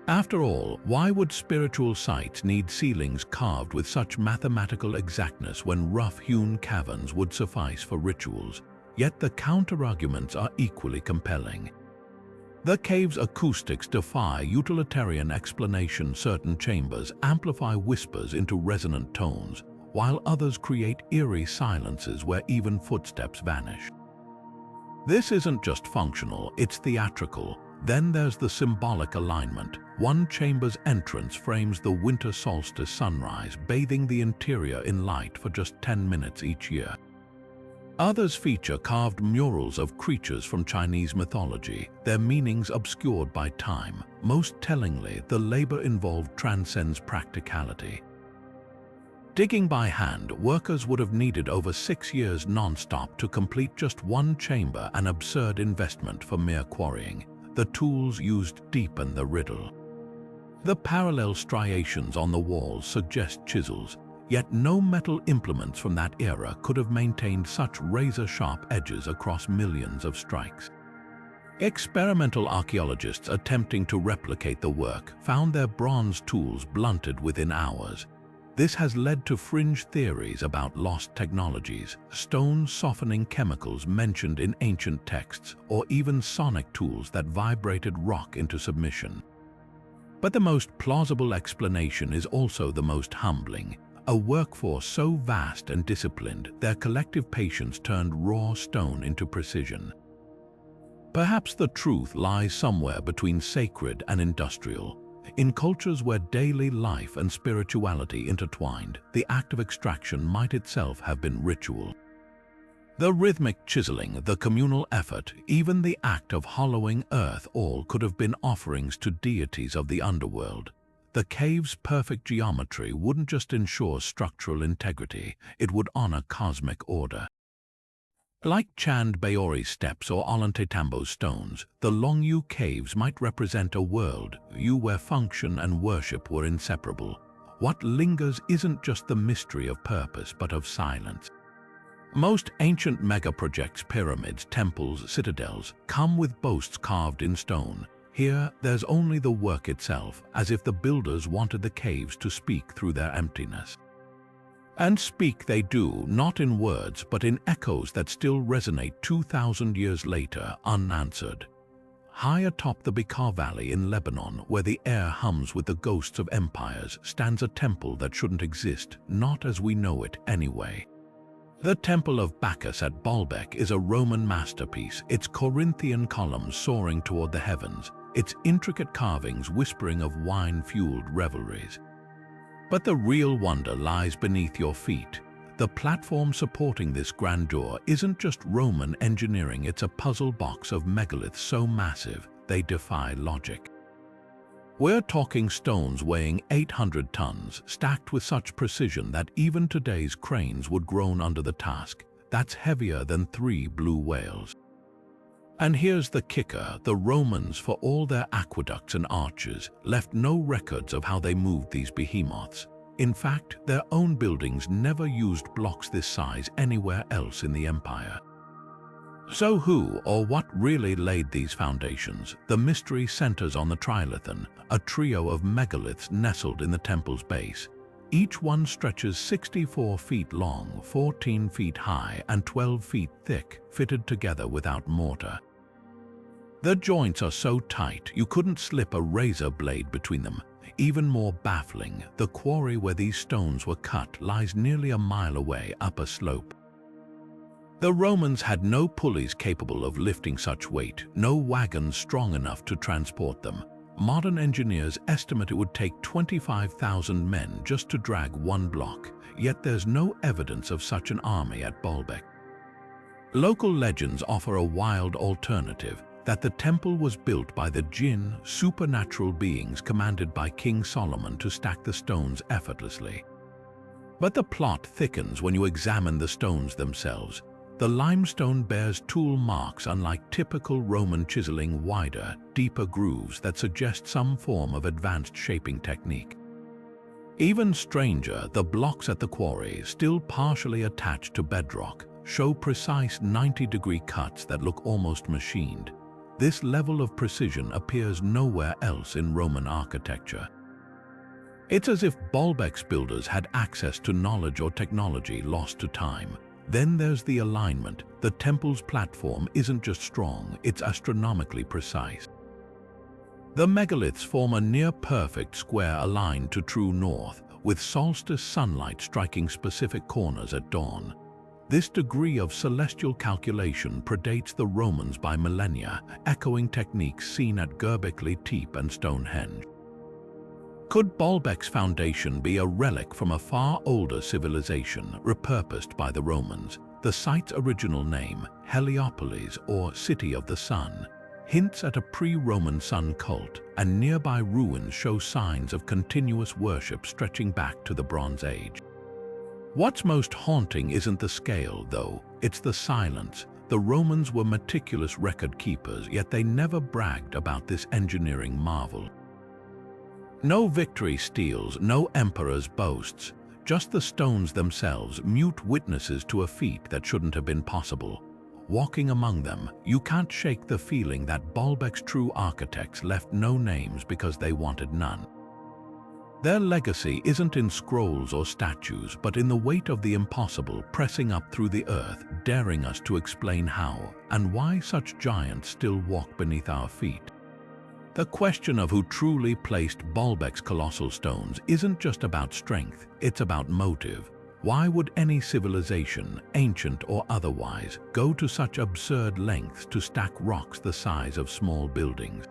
After all, why would spiritual sites need ceilings carved with such mathematical exactness when rough-hewn caverns would suffice for rituals? Yet the counter-arguments are equally compelling. The cave's acoustics defy utilitarian explanation. Certain chambers amplify whispers into resonant tones, while others create eerie silences where even footsteps vanish. This isn't just functional, it's theatrical. Then there's the symbolic alignment. One chamber's entrance frames the winter solstice sunrise, bathing the interior in light for just 10 minutes each year. Others feature carved murals of creatures from Chinese mythology, their meanings obscured by time. Most tellingly, the labor involved transcends practicality. Digging by hand, workers would have needed over 6 years non-stop to complete just one chamber, an absurd investment for mere quarrying. The tools used deepen the riddle. The parallel striations on the walls suggest chisels, yet no metal implements from that era could have maintained such razor-sharp edges across millions of strikes. Experimental archaeologists attempting to replicate the work found their bronze tools blunted within hours. This has led to fringe theories about lost technologies, stone softening chemicals mentioned in ancient texts, or even sonic tools that vibrated rock into submission. But the most plausible explanation is also the most humbling. A workforce so vast and disciplined, their collective patience turned raw stone into precision. Perhaps the truth lies somewhere between sacred and industrial. In cultures where daily life and spirituality intertwined, the act of extraction might itself have been ritual. The rhythmic chiseling, the communal effort, even the act of hollowing earth, all could have been offerings to deities of the underworld. The cave's perfect geometry wouldn't just ensure structural integrity, it would honor cosmic order. Like Chand Baori steps or Ollantaytambo stones, the Longyou Caves might represent a world view where function and worship were inseparable. What lingers isn't just the mystery of purpose, but of silence. Most ancient mega-projects, pyramids, temples, citadels, come with boasts carved in stone. Here, there's only the work itself, as if the builders wanted the caves to speak through their emptiness. And speak they do, not in words, but in echoes that still resonate 2,000 years later, unanswered. High atop the Bekaa Valley in Lebanon, where the air hums with the ghosts of empires, stands a temple that shouldn't exist, not as we know it anyway. The Temple of Bacchus at Baalbek is a Roman masterpiece, its Corinthian columns soaring toward the heavens, its intricate carvings whispering of wine-fueled revelries. But the real wonder lies beneath your feet. The platform supporting this grandeur isn't just Roman engineering, it's a puzzle box of megaliths so massive they defy logic. We're talking stones weighing 800 tons, stacked with such precision that even today's cranes would groan under the task. That's heavier than 3 blue whales. And here's the kicker, the Romans, for all their aqueducts and arches, left no records of how they moved these behemoths. In fact, their own buildings never used blocks this size anywhere else in the empire. So who or what really laid these foundations? The mystery centers on the trilithon, a trio of megaliths nestled in the temple's base. Each one stretches 64 feet long, 14 feet high, and 12 feet thick, fitted together without mortar. The joints are so tight you couldn't slip a razor blade between them. Even more baffling, the quarry where these stones were cut lies nearly a mile away up a slope. The Romans had no pulleys capable of lifting such weight, no wagons strong enough to transport them. Modern engineers estimate it would take 25,000 men just to drag one block, yet there's no evidence of such an army at Baalbek. Local legends offer a wild alternative, that the temple was built by the jinn, supernatural beings commanded by King Solomon to stack the stones effortlessly. But the plot thickens when you examine the stones themselves. The limestone bears tool marks unlike typical Roman chiseling, wider, deeper grooves that suggest some form of advanced shaping technique. Even stranger, the blocks at the quarry, still partially attached to bedrock, show precise 90-degree cuts that look almost machined. This level of precision appears nowhere else in Roman architecture. It's as if Baalbek's builders had access to knowledge or technology lost to time. Then there's the alignment. The temple's platform isn't just strong, it's astronomically precise. The megaliths form a near-perfect square aligned to true north, with solstice sunlight striking specific corners at dawn. This degree of celestial calculation predates the Romans by millennia, echoing techniques seen at Göbekli Tepe and Stonehenge. Could Baalbek's foundation be a relic from a far older civilization, repurposed by the Romans? The site's original name, Heliopolis or City of the Sun, hints at a pre-Roman sun cult, and nearby ruins show signs of continuous worship stretching back to the Bronze Age. What's most haunting isn't the scale, though, it's the silence. The Romans were meticulous record keepers, yet they never bragged about this engineering marvel. No victory steals, no emperor's boasts, just the stones themselves, mute witnesses to a feat that shouldn't have been possible. Walking among them, you can't shake the feeling that Baalbek's true architects left no names because they wanted none. Their legacy isn't in scrolls or statues, but in the weight of the impossible pressing up through the earth, daring us to explain how and why such giants still walk beneath our feet. The question of who truly placed Baalbek's colossal stones isn't just about strength, it's about motive. Why would any civilization, ancient or otherwise, go to such absurd lengths to stack rocks the size of small buildings?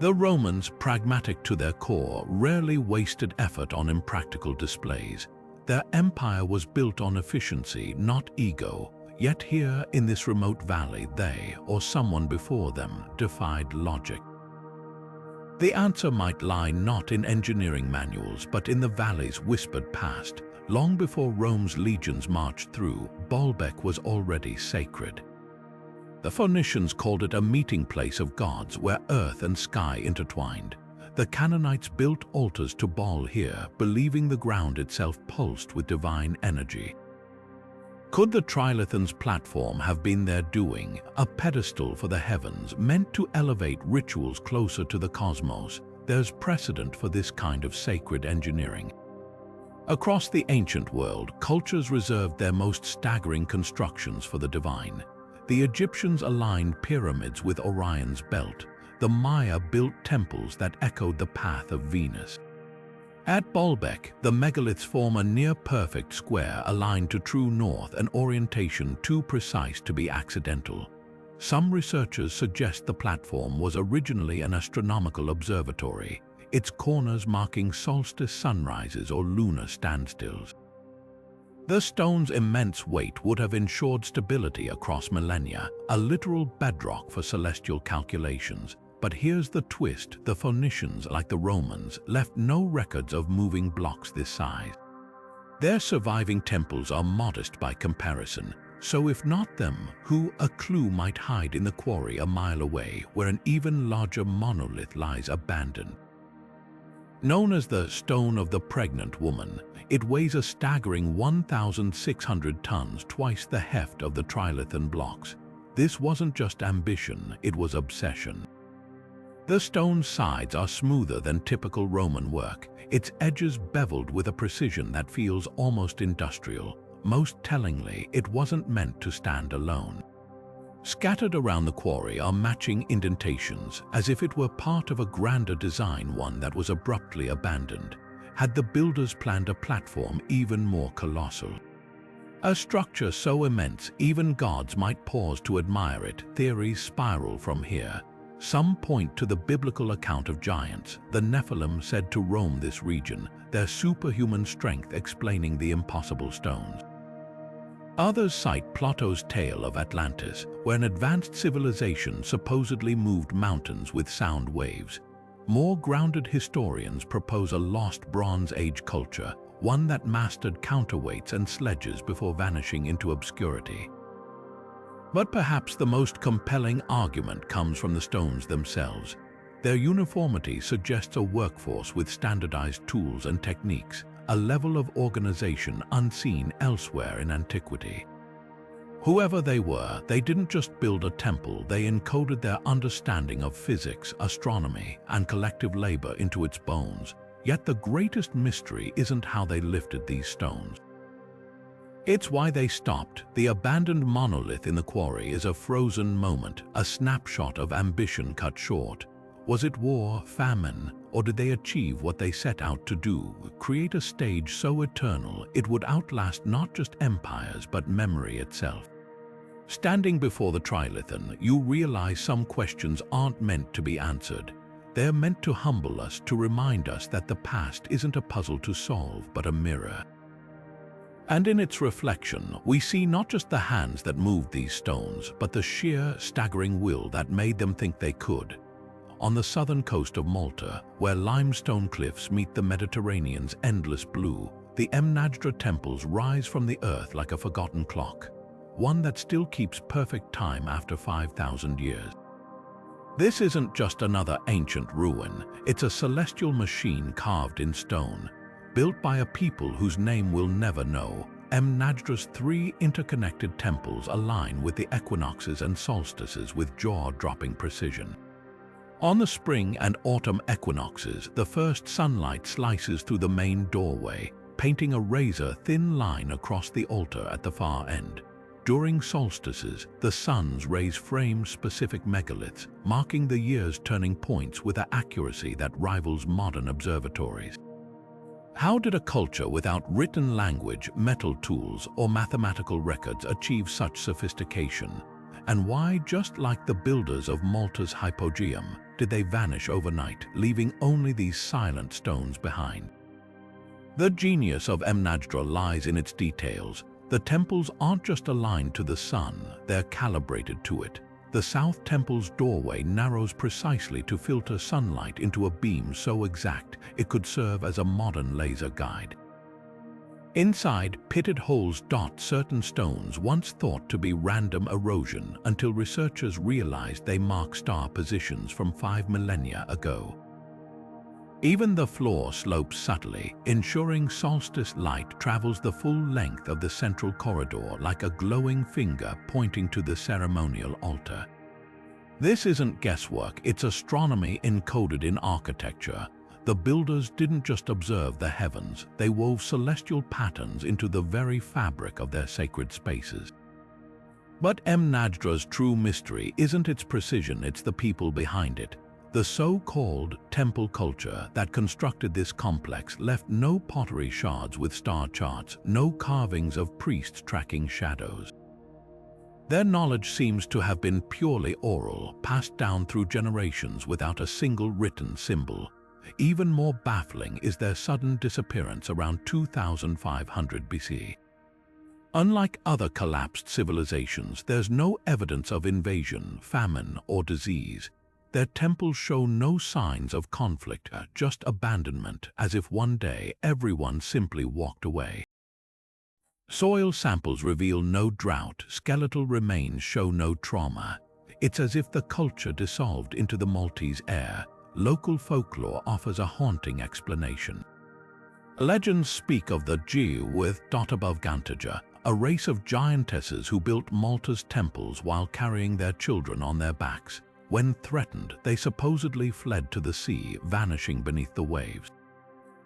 The Romans, pragmatic to their core, rarely wasted effort on impractical displays. Their empire was built on efficiency, not ego. Yet here, in this remote valley, they, or someone before them, defied logic. The answer might lie not in engineering manuals, but in the valley's whispered past. Long before Rome's legions marched through, Baalbek was already sacred. The Phoenicians called it a meeting place of gods where earth and sky intertwined. The Canaanites built altars to Baal here, believing the ground itself pulsed with divine energy. Could the Trilithon's platform have been their doing, a pedestal for the heavens meant to elevate rituals closer to the cosmos? There's precedent for this kind of sacred engineering. Across the ancient world, cultures reserved their most staggering constructions for the divine. The Egyptians aligned pyramids with Orion's belt. The Maya built temples that echoed the path of Venus. At Baalbek, the megaliths form a near-perfect square aligned to true north, an orientation too precise to be accidental. Some researchers suggest the platform was originally an astronomical observatory, its corners marking solstice sunrises or lunar standstills. The stone's immense weight would have ensured stability across millennia, a literal bedrock for celestial calculations. But here's the twist: the Phoenicians, like the Romans, left no records of moving blocks this size. Their surviving temples are modest by comparison, so if not them, who? A clue might hide in the quarry a mile away, where an even larger monolith lies abandoned. Known as the Stone of the Pregnant Woman, it weighs a staggering 1,600 tons, twice the heft of the Trilithon blocks. This wasn't just ambition, it was obsession. The stone's sides are smoother than typical Roman work, its edges beveled with a precision that feels almost industrial. Most tellingly, it wasn't meant to stand alone. Scattered around the quarry are matching indentations, as if it were part of a grander design, one that was abruptly abandoned. Had the builders planned a platform even more colossal? A structure so immense, even gods might pause to admire it. Theories spiral from here. Some point to the biblical account of giants, the Nephilim said to roam this region, their superhuman strength explaining the impossible stones. Others cite Plato's tale of Atlantis, where an advanced civilization supposedly moved mountains with sound waves. More grounded historians propose a lost Bronze Age culture, one that mastered counterweights and sledges before vanishing into obscurity. But perhaps the most compelling argument comes from the stones themselves. Their uniformity suggests a workforce with standardized tools and techniques, a level of organization unseen elsewhere in antiquity. Whoever they were, they didn't just build a temple, they encoded their understanding of physics, astronomy, and collective labor into its bones. Yet the greatest mystery isn't how they lifted these stones. It's why they stopped. The abandoned monolith in the quarry is a frozen moment, a snapshot of ambition cut short. Was it war, famine, or did they achieve what they set out to do? Create a stage so eternal it would outlast not just empires but memory itself. Standing before the Trilithon, you realize some questions aren't meant to be answered. They're meant to humble us, to remind us that the past isn't a puzzle to solve but a mirror. And in its reflection, we see not just the hands that moved these stones, but the sheer, staggering will that made them think they could. On the southern coast of Malta, where limestone cliffs meet the Mediterranean's endless blue, the Mnajdra temples rise from the earth like a forgotten clock, one that still keeps perfect time after 5,000 years. This isn't just another ancient ruin, it's a celestial machine carved in stone, built by a people whose name we'll never know. Mnajdra's 3 interconnected temples align with the equinoxes and solstices with jaw-dropping precision. On the spring and autumn equinoxes, the first sunlight slices through the main doorway, painting a razor-thin line across the altar at the far end. During solstices, the sun's rays frame specific megaliths, marking the year's turning points with an accuracy that rivals modern observatories. How did a culture without written language, metal tools, or mathematical records achieve such sophistication? And why, just like the builders of Malta's Hypogeum, did they vanish overnight, leaving only these silent stones behind? The genius of Mnajdra lies in its details. The temples aren't just aligned to the sun, they're calibrated to it. The South Temple's doorway narrows precisely to filter sunlight into a beam so exact it could serve as a modern laser guide. Inside, pitted holes dot certain stones once thought to be random erosion until researchers realized they mark star positions from 5 millennia ago. Even the floor slopes subtly, ensuring solstice light travels the full length of the central corridor like a glowing finger pointing to the ceremonial altar. This isn't guesswork, it's astronomy encoded in architecture. The builders didn't just observe the heavens, they wove celestial patterns into the very fabric of their sacred spaces. But Mnadra's true mystery isn't its precision, it's the people behind it. The so-called temple culture that constructed this complex left no pottery shards with star charts, no carvings of priests tracking shadows. Their knowledge seems to have been purely oral, passed down through generations without a single written symbol. Even more baffling is their sudden disappearance around 2500 BC. Unlike other collapsed civilizations, there's no evidence of invasion, famine, or disease. Their temples show no signs of conflict, just abandonment, as if one day everyone simply walked away. Soil samples reveal no drought, skeletal remains show no trauma. It's as if the culture dissolved into the Maltese air. Local folklore offers a haunting explanation. Legends speak of the Jiu with above Gantaja, a race of giantesses who built Malta's temples while carrying their children on their backs. When threatened, they supposedly fled to the sea, vanishing beneath the waves.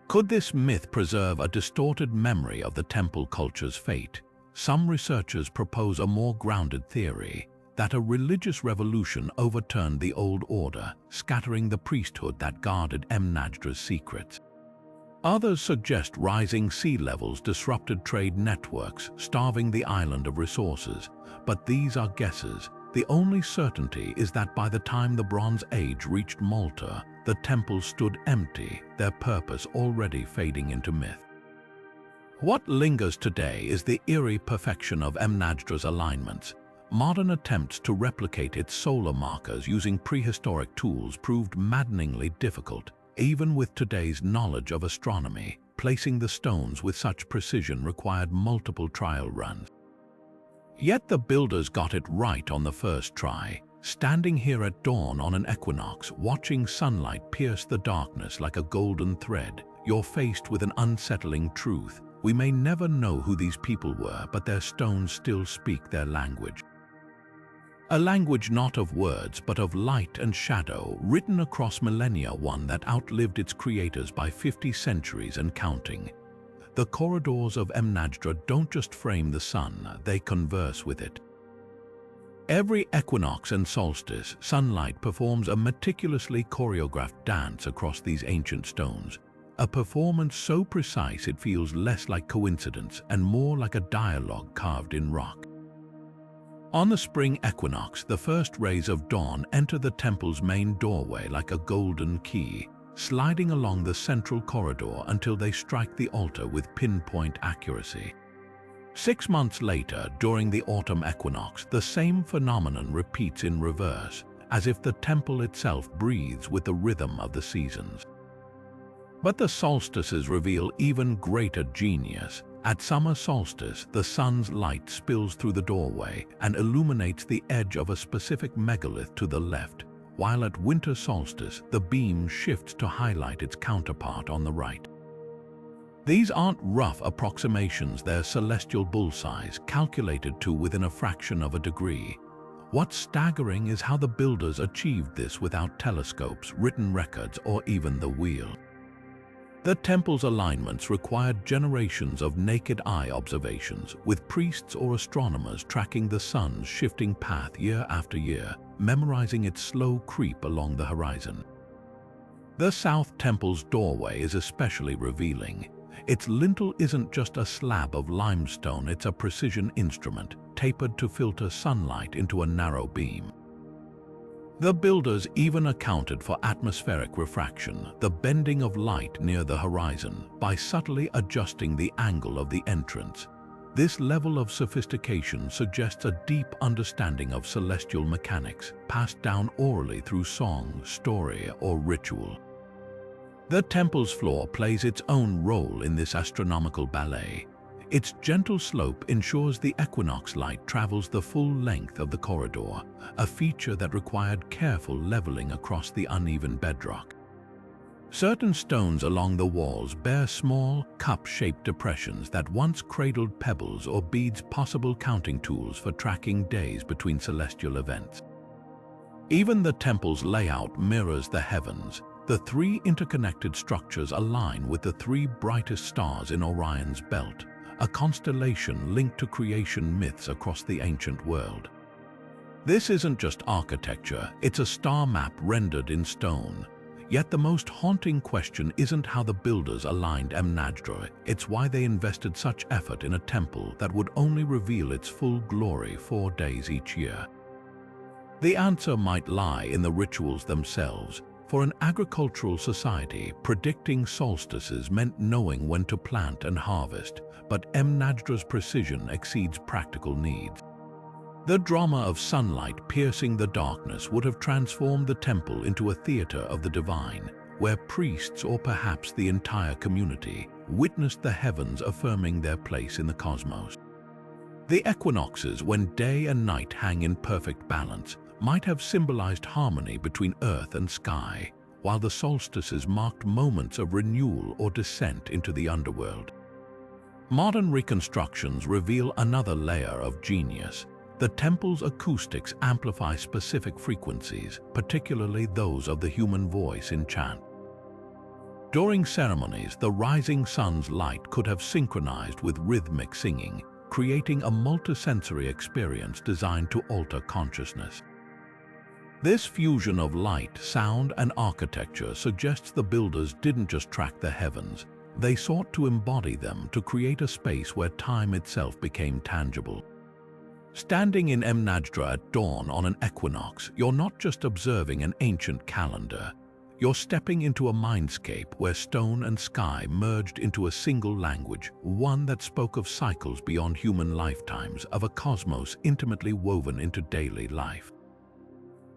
Could this myth preserve a distorted memory of the temple culture's fate? Some researchers propose a more grounded theory, that a religious revolution overturned the old order, scattering the priesthood that guarded Mnadra's secrets. Others suggest rising sea levels disrupted trade networks, starving the island of resources. But these are guesses. The only certainty is that by the time the Bronze Age reached Malta, the temples stood empty, their purpose already fading into myth. What lingers today is the eerie perfection of Mnadra's alignments. Modern attempts to replicate its solar markers using prehistoric tools proved maddeningly difficult. Even with today's knowledge of astronomy, placing the stones with such precision required multiple trial runs. Yet the builders got it right on the first try. Standing here at dawn on an equinox, watching sunlight pierce the darkness like a golden thread, you're faced with an unsettling truth. We may never know who these people were, but their stones still speak their language. A language not of words, but of light and shadow, written across millennia, one that outlived its creators by 50 centuries and counting. The corridors of Mnajdra don't just frame the sun, they converse with it. Every equinox and solstice, sunlight performs a meticulously choreographed dance across these ancient stones. A performance so precise it feels less like coincidence and more like a dialogue carved in rock. On the spring equinox, the first rays of dawn enter the temple's main doorway like a golden key, sliding along the central corridor until they strike the altar with pinpoint accuracy. 6 months later, during the autumn equinox, the same phenomenon repeats in reverse, as if the temple itself breathes with the rhythm of the seasons. But the solstices reveal even greater genius. At summer solstice, the sun's light spills through the doorway and illuminates the edge of a specific megalith to the left, while at winter solstice, the beam shifts to highlight its counterpart on the right. These aren't rough approximations, they're celestial bullseyes, calculated to within a fraction of a degree. What's staggering is how the builders achieved this without telescopes, written records, or even the wheel. The temple's alignments required generations of naked eye observations, with priests or astronomers tracking the sun's shifting path year after year, memorizing its slow creep along the horizon. The South Temple's doorway is especially revealing. Its lintel isn't just a slab of limestone, it's a precision instrument, tapered to filter sunlight into a narrow beam. The builders even accounted for atmospheric refraction, the bending of light near the horizon, by subtly adjusting the angle of the entrance. This level of sophistication suggests a deep understanding of celestial mechanics, passed down orally through song, story, or ritual. The temple's floor plays its own role in this astronomical ballet. Its gentle slope ensures the equinox light travels the full length of the corridor, a feature that required careful leveling across the uneven bedrock. Certain stones along the walls bear small, cup-shaped depressions that once cradled pebbles or beads, possible counting tools for tracking days between celestial events. Even the temple's layout mirrors the heavens. The three interconnected structures align with the three brightest stars in Orion's belt, a constellation linked to creation myths across the ancient world. This isn't just architecture, it's a star map rendered in stone. Yet the most haunting question isn't how the builders aligned Mnajdra, it's why they invested such effort in a temple that would only reveal its full glory 4 days each year. The answer might lie in the rituals themselves. For an agricultural society, predicting solstices meant knowing when to plant and harvest, but Mnajdra's precision exceeds practical needs. The drama of sunlight piercing the darkness would have transformed the temple into a theater of the divine, where priests, or perhaps the entire community, witnessed the heavens affirming their place in the cosmos. The equinoxes, when day and night hang in perfect balance, might have symbolized harmony between earth and sky, while the solstices marked moments of renewal or descent into the underworld. Modern reconstructions reveal another layer of genius. The temple's acoustics amplify specific frequencies, particularly those of the human voice in chant. During ceremonies, the rising sun's light could have synchronized with rhythmic singing, creating a multisensory experience designed to alter consciousness. This fusion of light, sound, and architecture suggests the builders didn't just track the heavens, they sought to embody them to create a space where time itself became tangible. Standing in Mnajdra at dawn on an equinox, you're not just observing an ancient calendar, you're stepping into a mindscape where stone and sky merged into a single language, one that spoke of cycles beyond human lifetimes, of a cosmos intimately woven into daily life.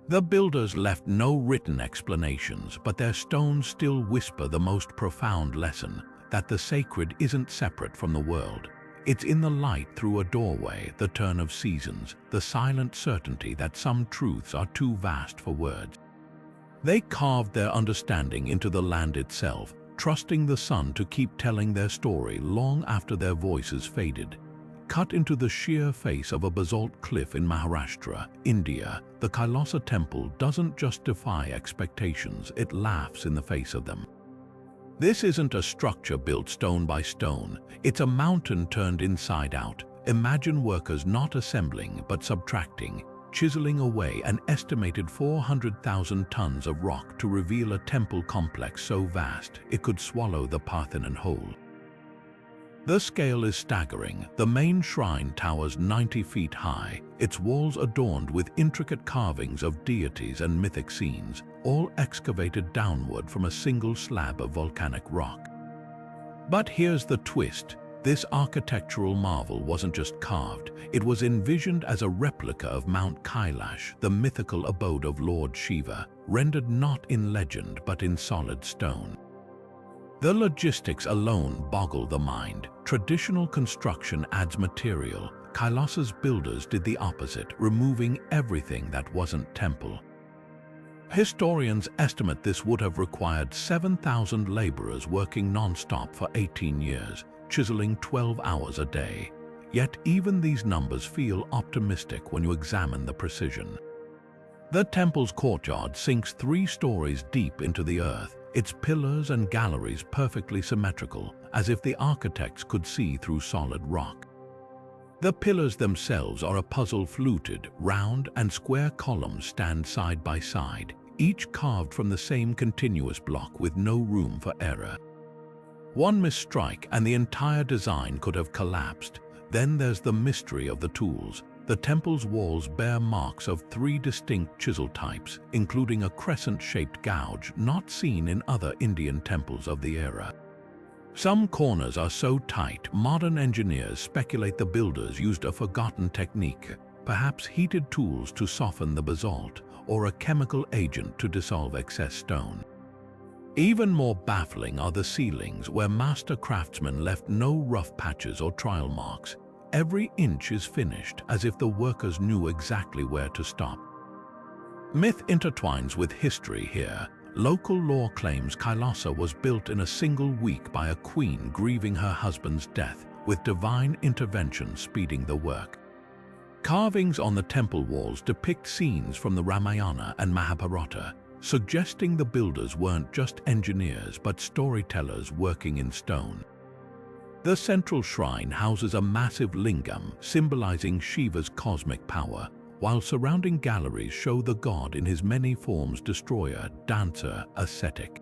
The builders left no written explanations, but their stones still whisper the most profound lesson, that the sacred isn't separate from the world. It's in the light through a doorway, the turn of seasons, the silent certainty that some truths are too vast for words. They carved their understanding into the land itself, trusting the sun to keep telling their story long after their voices faded. Cut into the sheer face of a basalt cliff in Maharashtra, India, the Kailasa Temple doesn't just defy expectations, it laughs in the face of them. This isn't a structure built stone by stone, it's a mountain turned inside out. Imagine workers not assembling but subtracting, chiseling away an estimated 400,000 tons of rock to reveal a temple complex so vast it could swallow the Parthenon whole. The scale is staggering. The main shrine towers 90 feet high, its walls adorned with intricate carvings of deities and mythic scenes, all excavated downward from a single slab of volcanic rock. But here's the twist. This architectural marvel wasn't just carved, it was envisioned as a replica of Mount Kailash, the mythical abode of Lord Shiva, rendered not in legend but in solid stone. The logistics alone boggle the mind. Traditional construction adds material. Kailasa's builders did the opposite, removing everything that wasn't temple. Historians estimate this would have required 7,000 laborers working non-stop for 18 years, chiseling 12 hours a day. Yet even these numbers feel optimistic when you examine the precision. The temple's courtyard sinks 3 stories deep into the earth, its pillars and galleries perfectly symmetrical, as if the architects could see through solid rock. The pillars themselves are a puzzle. Fluted, round and square columns stand side by side, each carved from the same continuous block with no room for error. One misstrike and the entire design could have collapsed. Then there's the mystery of the tools. The temple's walls bear marks of 3 distinct chisel types, including a crescent-shaped gouge not seen in other Indian temples of the era. Some corners are so tight, modern engineers speculate the builders used a forgotten technique, perhaps heated tools to soften the basalt, or a chemical agent to dissolve excess stone. Even more baffling are the ceilings, where master craftsmen left no rough patches or trial marks. Every inch is finished, as if the workers knew exactly where to stop. Myth intertwines with history here. Local lore claims Kailasa was built in a single week by a queen grieving her husband's death, with divine intervention speeding the work. Carvings on the temple walls depict scenes from the Ramayana and Mahabharata, suggesting the builders weren't just engineers but storytellers working in stone. The central shrine houses a massive lingam symbolizing Shiva's cosmic power, while surrounding galleries show the god in his many forms: destroyer, dancer, ascetic.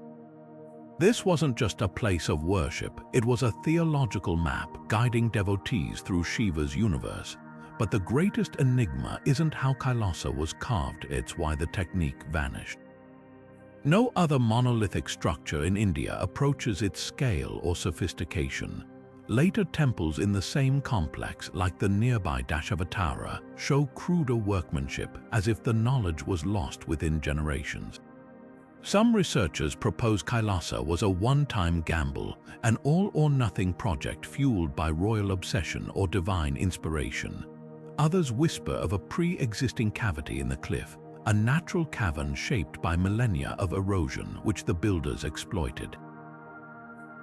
This wasn't just a place of worship, it was a theological map guiding devotees through Shiva's universe. But the greatest enigma isn't how Kailasa was carved, it's why the technique vanished. No other monolithic structure in India approaches its scale or sophistication. Later temples in the same complex, like the nearby Dashavatara, show cruder workmanship, as if the knowledge was lost within generations. Some researchers propose Kailasa was a one-time gamble, an all-or-nothing project fueled by royal obsession or divine inspiration. Others whisper of a pre-existing cavity in the cliff, a natural cavern shaped by millennia of erosion which the builders exploited.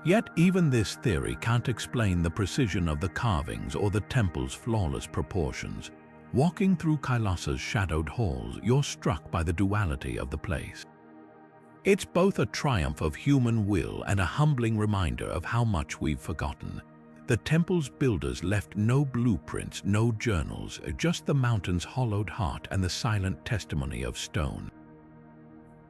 Yet even this theory can't explain the precision of the carvings or the temple's flawless proportions. Walking through Kailasa's shadowed halls, you're struck by the duality of the place. It's both a triumph of human will and a humbling reminder of how much we've forgotten. The temple's builders left no blueprints, no journals, just the mountain's hollowed heart and the silent testimony of stone.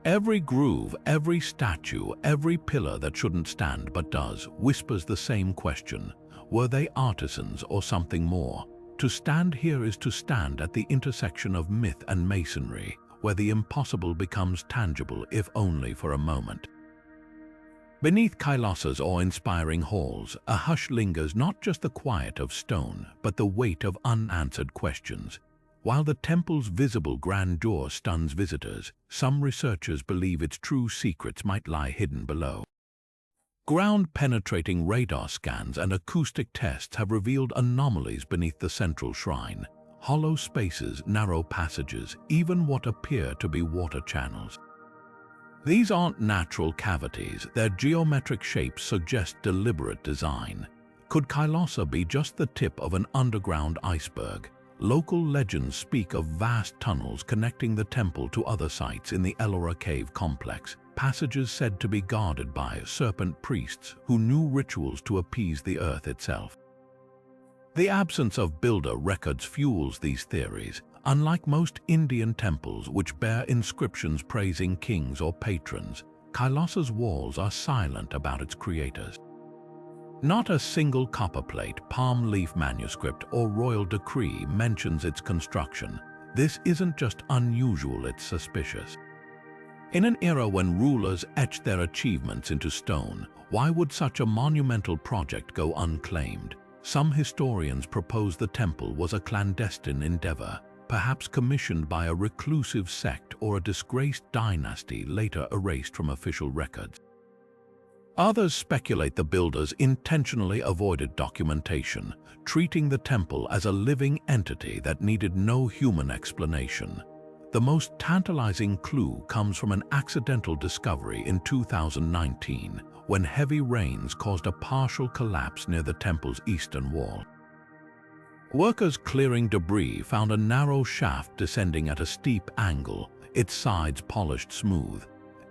Every groove, every statue, every pillar that shouldn't stand but does, whispers the same question: were they artisans or something more? To stand here is to stand at the intersection of myth and masonry, where the impossible becomes tangible, if only for a moment. Beneath Kailasa's awe-inspiring halls, a hush lingers, not just the quiet of stone, but the weight of unanswered questions. While the temple's visible grandeur stuns visitors, some researchers believe its true secrets might lie hidden below. Ground-penetrating radar scans and acoustic tests have revealed anomalies beneath the central shrine: hollow spaces, narrow passages, even what appear to be water channels. These aren't natural cavities, their geometric shapes suggest deliberate design. Could Kailasa be just the tip of an underground iceberg? Local legends speak of vast tunnels connecting the temple to other sites in the Ellora cave complex, passages said to be guarded by serpent priests who knew rituals to appease the earth itself. The absence of builder records fuels these theories. Unlike most Indian temples which bear inscriptions praising kings or patrons, Kailasa's walls are silent about its creators. Not a single copperplate, palm leaf manuscript, or royal decree mentions its construction. This isn't just unusual, it's suspicious. In an era when rulers etched their achievements into stone, why would such a monumental project go unclaimed? Some historians propose the temple was a clandestine endeavor, perhaps commissioned by a reclusive sect or a disgraced dynasty later erased from official records. Others speculate the builders intentionally avoided documentation, treating the temple as a living entity that needed no human explanation. The most tantalizing clue comes from an accidental discovery in 2019, when heavy rains caused a partial collapse near the temple's eastern wall. Workers clearing debris found a narrow shaft descending at a steep angle, its sides polished smooth.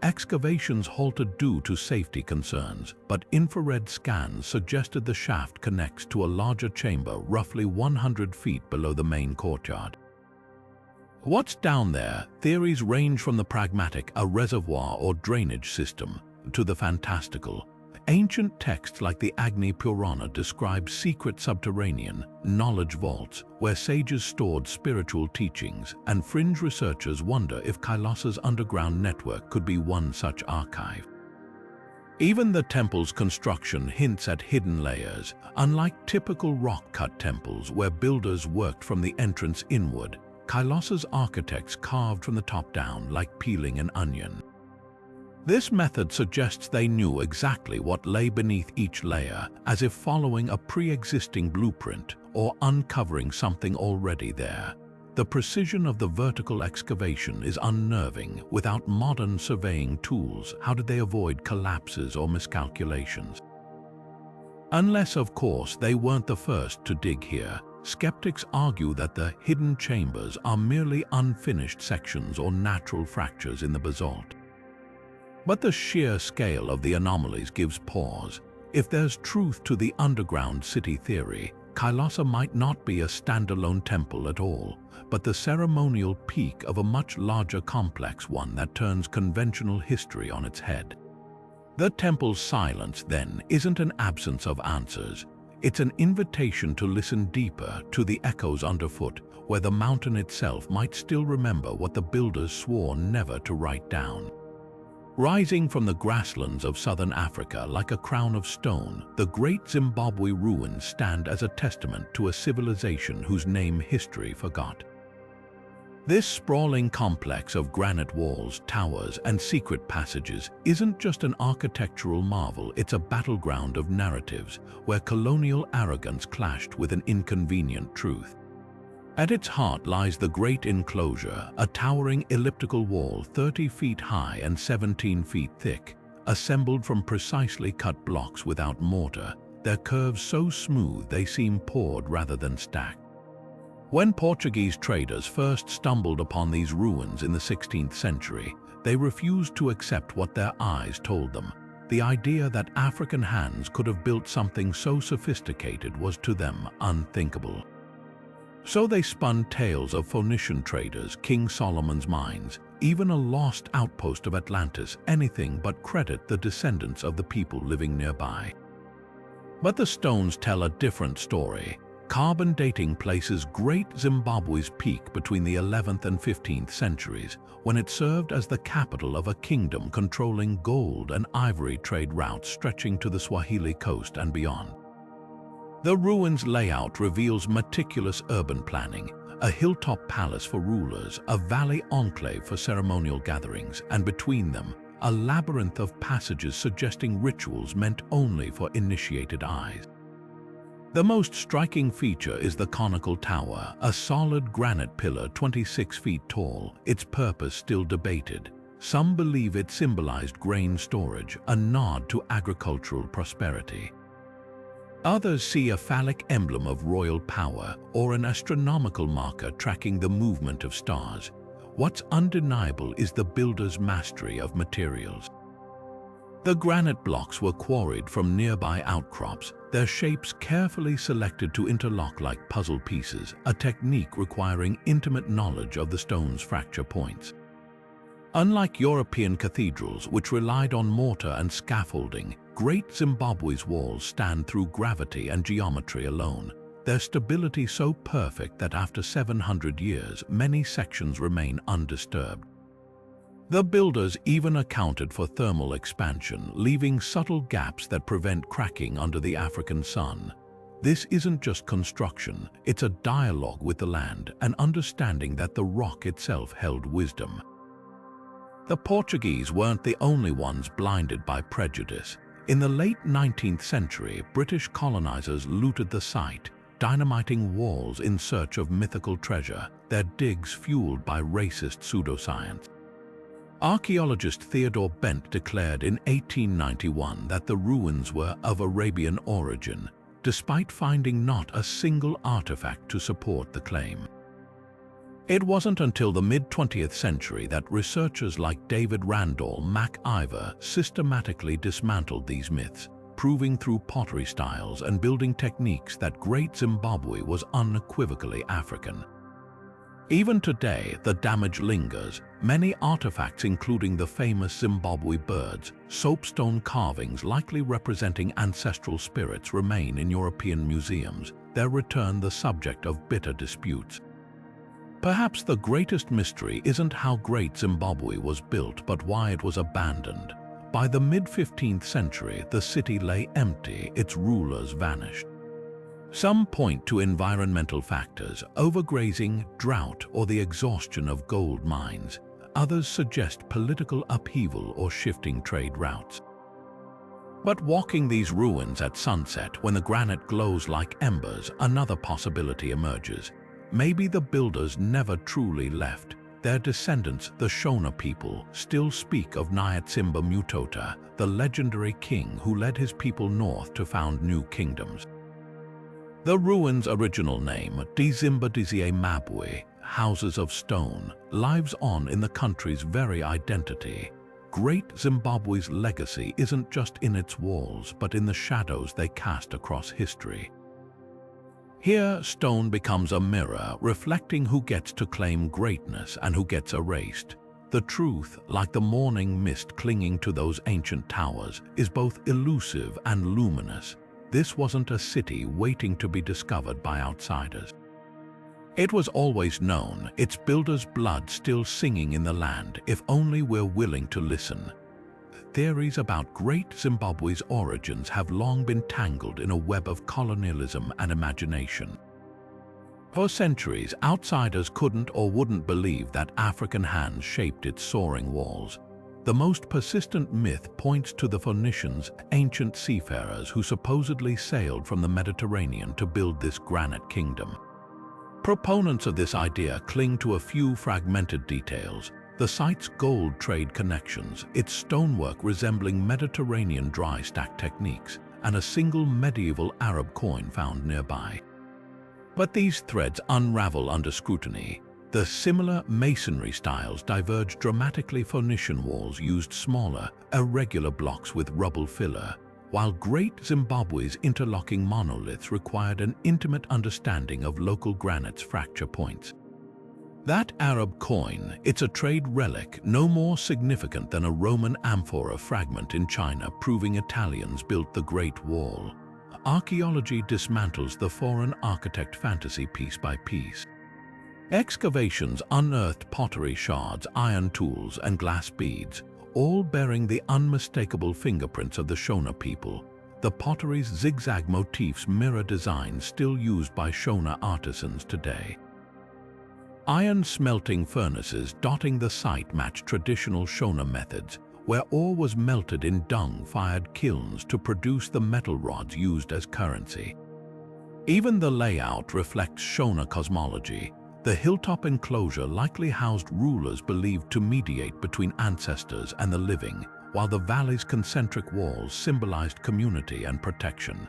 Excavations halted due to safety concerns, but infrared scans suggested the shaft connects to a larger chamber roughly 100 feet below the main courtyard. What's down there? Theories range from the pragmatic, a reservoir or drainage system, to the fantastical. Ancient texts like the Agni Purana describe secret subterranean knowledge vaults where sages stored spiritual teachings, and fringe researchers wonder if Kailasa's underground network could be one such archive. Even the temple's construction hints at hidden layers. Unlike typical rock-cut temples where builders worked from the entrance inward, Kailasa's architects carved from the top down like peeling an onion. This method suggests they knew exactly what lay beneath each layer, as if following a pre-existing blueprint or uncovering something already there. The precision of the vertical excavation is unnerving. Without modern surveying tools, how did they avoid collapses or miscalculations? Unless, of course, they weren't the first to dig here. Skeptics argue that the hidden chambers are merely unfinished sections or natural fractures in the basalt. But the sheer scale of the anomalies gives pause. If there's truth to the underground city theory, Kailasa might not be a standalone temple at all, but the ceremonial peak of a much larger complex, one that turns conventional history on its head. The temple's silence, then, isn't an absence of answers. It's an invitation to listen deeper, to the echoes underfoot, where the mountain itself might still remember what the builders swore never to write down. Rising from the grasslands of southern Africa like a crown of stone, the great Zimbabwe ruins stand as a testament to a civilization whose name history forgot. This sprawling complex of granite walls, towers, and secret passages isn't just an architectural marvel, it's a battleground of narratives where colonial arrogance clashed with an inconvenient truth. At its heart lies the great enclosure, a towering elliptical wall 30 feet high and 17 feet thick, assembled from precisely cut blocks without mortar, their curves so smooth they seem poured rather than stacked. When Portuguese traders first stumbled upon these ruins in the 16th century, they refused to accept what their eyes told them. The idea that African hands could have built something so sophisticated was to them unthinkable. So they spun tales of Phoenician traders, King Solomon's mines, even a lost outpost of Atlantis, anything but credit the descendants of the people living nearby. But the stones tell a different story. Carbon dating places Great Zimbabwe's peak between the 11th and 15th centuries, when it served as the capital of a kingdom controlling gold and ivory trade routes stretching to the Swahili coast and beyond. The ruins' layout reveals meticulous urban planning, a hilltop palace for rulers, a valley enclave for ceremonial gatherings, and between them, a labyrinth of passages suggesting rituals meant only for initiated eyes. The most striking feature is the conical tower, a solid granite pillar 26 feet tall, its purpose still debated. Some believe it symbolized grain storage, a nod to agricultural prosperity. Others see a phallic emblem of royal power or an astronomical marker tracking the movement of stars. What's undeniable is the builder's mastery of materials. The granite blocks were quarried from nearby outcrops, their shapes carefully selected to interlock like puzzle pieces, a technique requiring intimate knowledge of the stone's fracture points. Unlike European cathedrals, which relied on mortar and scaffolding, Great Zimbabwe's walls stand through gravity and geometry alone, their stability so perfect that after 700 years, many sections remain undisturbed. The builders even accounted for thermal expansion, leaving subtle gaps that prevent cracking under the African sun. This isn't just construction, it's a dialogue with the land, an understanding that the rock itself held wisdom. The Portuguese weren't the only ones blinded by prejudice. In the late 19th century, British colonizers looted the site, dynamiting walls in search of mythical treasure, their digs fueled by racist pseudoscience. Archaeologist Theodore Bent declared in 1891 that the ruins were of Arabian origin, despite finding not a single artifact to support the claim. It wasn't until the mid-20th century that researchers like David Randall MacIver systematically dismantled these myths, proving through pottery styles and building techniques that Great Zimbabwe was unequivocally African. Even today, the damage lingers. Many artifacts, including the famous Zimbabwe birds, soapstone carvings likely representing ancestral spirits, remain in European museums, their return the subject of bitter disputes. Perhaps the greatest mystery isn't how Great Zimbabwe was built, but why it was abandoned. By the mid-15th century, the city lay empty, its rulers vanished. Some point to environmental factors, overgrazing, drought, or the exhaustion of gold mines. Others suggest political upheaval or shifting trade routes. But walking these ruins at sunset, when the granite glows like embers, another possibility emerges. Maybe the builders never truly left. Their descendants, the Shona people, still speak of Nyatzimba Mutota, the legendary king who led his people north to found new kingdoms. The ruins' original name, Dizimba Dizie Mabwe, Houses of Stone, lives on in the country's very identity. Great Zimbabwe's legacy isn't just in its walls, but in the shadows they cast across history. Here, stone becomes a mirror, reflecting who gets to claim greatness and who gets erased. The truth, like the morning mist clinging to those ancient towers, is both elusive and luminous. This wasn't a city waiting to be discovered by outsiders. It was always known, its builders' blood still singing in the land, if only we're willing to listen. Theories about Great Zimbabwe's origins have long been tangled in a web of colonialism and imagination. For centuries, outsiders couldn't or wouldn't believe that African hands shaped its soaring walls. The most persistent myth points to the Phoenicians, ancient seafarers who supposedly sailed from the Mediterranean to build this granite kingdom. Proponents of this idea cling to a few fragmented details: the site's gold trade connections, its stonework resembling Mediterranean dry stack techniques, and a single medieval Arab coin found nearby. But these threads unravel under scrutiny. The similar masonry styles diverge dramatically. Phoenician walls used smaller, irregular blocks with rubble filler, while Great Zimbabwe's interlocking monoliths required an intimate understanding of local granite's fracture points. That Arab coin, it's a trade relic no more significant than a Roman amphora fragment in China, proving Italians built the Great Wall. Archaeology dismantles the foreign architect fantasy piece by piece. Excavations unearthed pottery shards, iron tools, and glass beads, all bearing the unmistakable fingerprints of the Shona people. The pottery's zigzag motifs mirror designs still used by Shona artisans today. Iron smelting furnaces dotting the site match traditional Shona methods, where ore was melted in dung-fired kilns to produce the metal rods used as currency. Even the layout reflects Shona cosmology. The hilltop enclosure likely housed rulers believed to mediate between ancestors and the living, while the valley's concentric walls symbolized community and protection.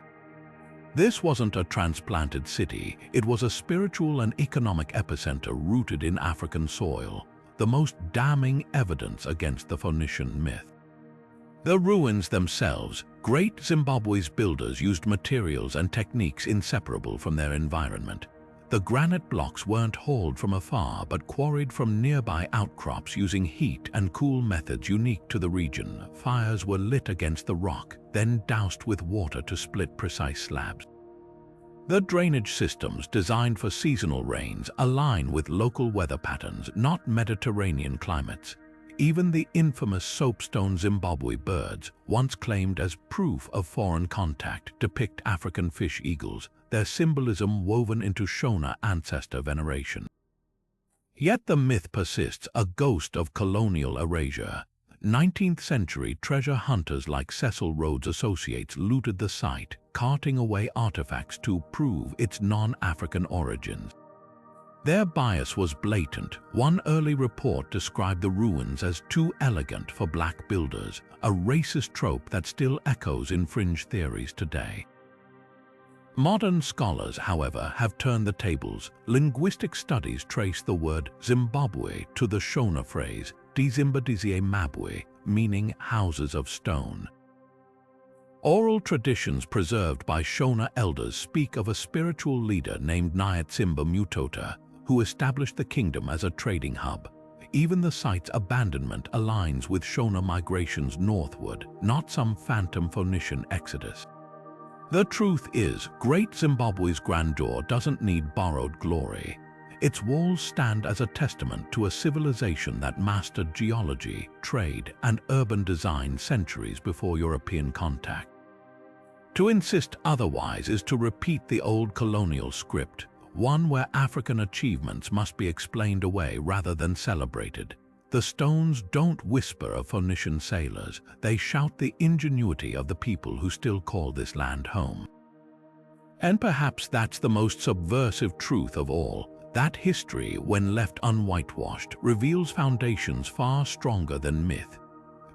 This wasn't a transplanted city, it was a spiritual and economic epicenter rooted in African soil, the most damning evidence against the Phoenician myth. The ruins themselves, Great Zimbabwe's builders used materials and techniques inseparable from their environment. The granite blocks weren't hauled from afar but quarried from nearby outcrops using heat and cool methods unique to the region. Fires were lit against the rock, then doused with water to split precise slabs. The drainage systems, designed for seasonal rains, align with local weather patterns, not Mediterranean climates. Even the infamous soapstone Zimbabwe birds, once claimed as proof of foreign contact, depict African fish eagles, their symbolism woven into Shona ancestor veneration. Yet the myth persists, a ghost of colonial erasure. 19th century treasure hunters like Cecil Rhodes' associates looted the site, carting away artifacts to prove its non-African origins. Their bias was blatant. One early report described the ruins as too elegant for black builders, a racist trope that still echoes in fringe theories today. Modern scholars, however, have turned the tables. Linguistic studies trace the word Zimbabwe to the Shona phrase Dizimba Dizie Mabwe, meaning houses of stone. Oral traditions preserved by Shona elders speak of a spiritual leader named Nyatzimba Mutota, who established the kingdom as a trading hub. Even the site's abandonment aligns with Shona migrations northward, not some phantom Phoenician exodus. The truth is, Great Zimbabwe's grandeur doesn't need borrowed glory. Its walls stand as a testament to a civilization that mastered geology, trade, and urban design centuries before European contact. To insist otherwise is to repeat the old colonial script, one where African achievements must be explained away rather than celebrated. The stones don't whisper of Phoenician sailors, they shout the ingenuity of the people who still call this land home. And perhaps that's the most subversive truth of all, that history, when left unwhitewashed, reveals foundations far stronger than myth.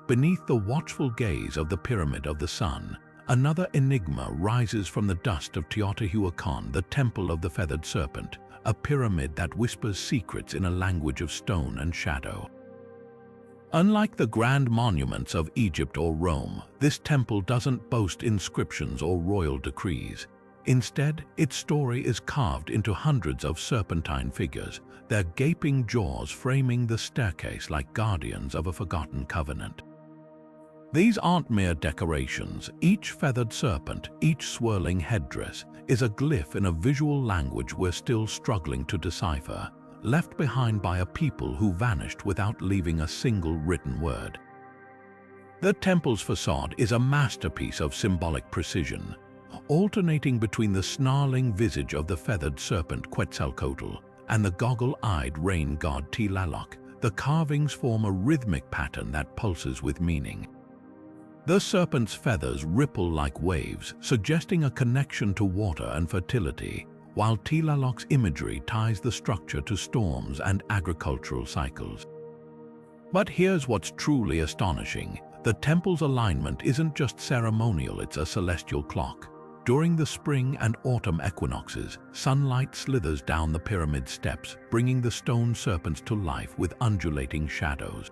Beneath the watchful gaze of the Pyramid of the Sun, another enigma rises from the dust of Teotihuacan, the Temple of the Feathered Serpent, a pyramid that whispers secrets in a language of stone and shadow. Unlike the grand monuments of Egypt or Rome, this temple doesn't boast inscriptions or royal decrees. Instead, its story is carved into hundreds of serpentine figures, their gaping jaws framing the staircase like guardians of a forgotten covenant. These aren't mere decorations. Each feathered serpent, each swirling headdress, is a glyph in a visual language we're still struggling to decipher, left behind by a people who vanished without leaving a single written word. The temple's facade is a masterpiece of symbolic precision, alternating between the snarling visage of the feathered serpent Quetzalcoatl and the goggle-eyed rain god Tlaloc. The carvings form a rhythmic pattern that pulses with meaning. The serpent's feathers ripple like waves, suggesting a connection to water and fertility, while Tlaloc's imagery ties the structure to storms and agricultural cycles. But here's what's truly astonishing. The temple's alignment isn't just ceremonial, it's a celestial clock. During the spring and autumn equinoxes, sunlight slithers down the pyramid steps, bringing the stone serpents to life with undulating shadows.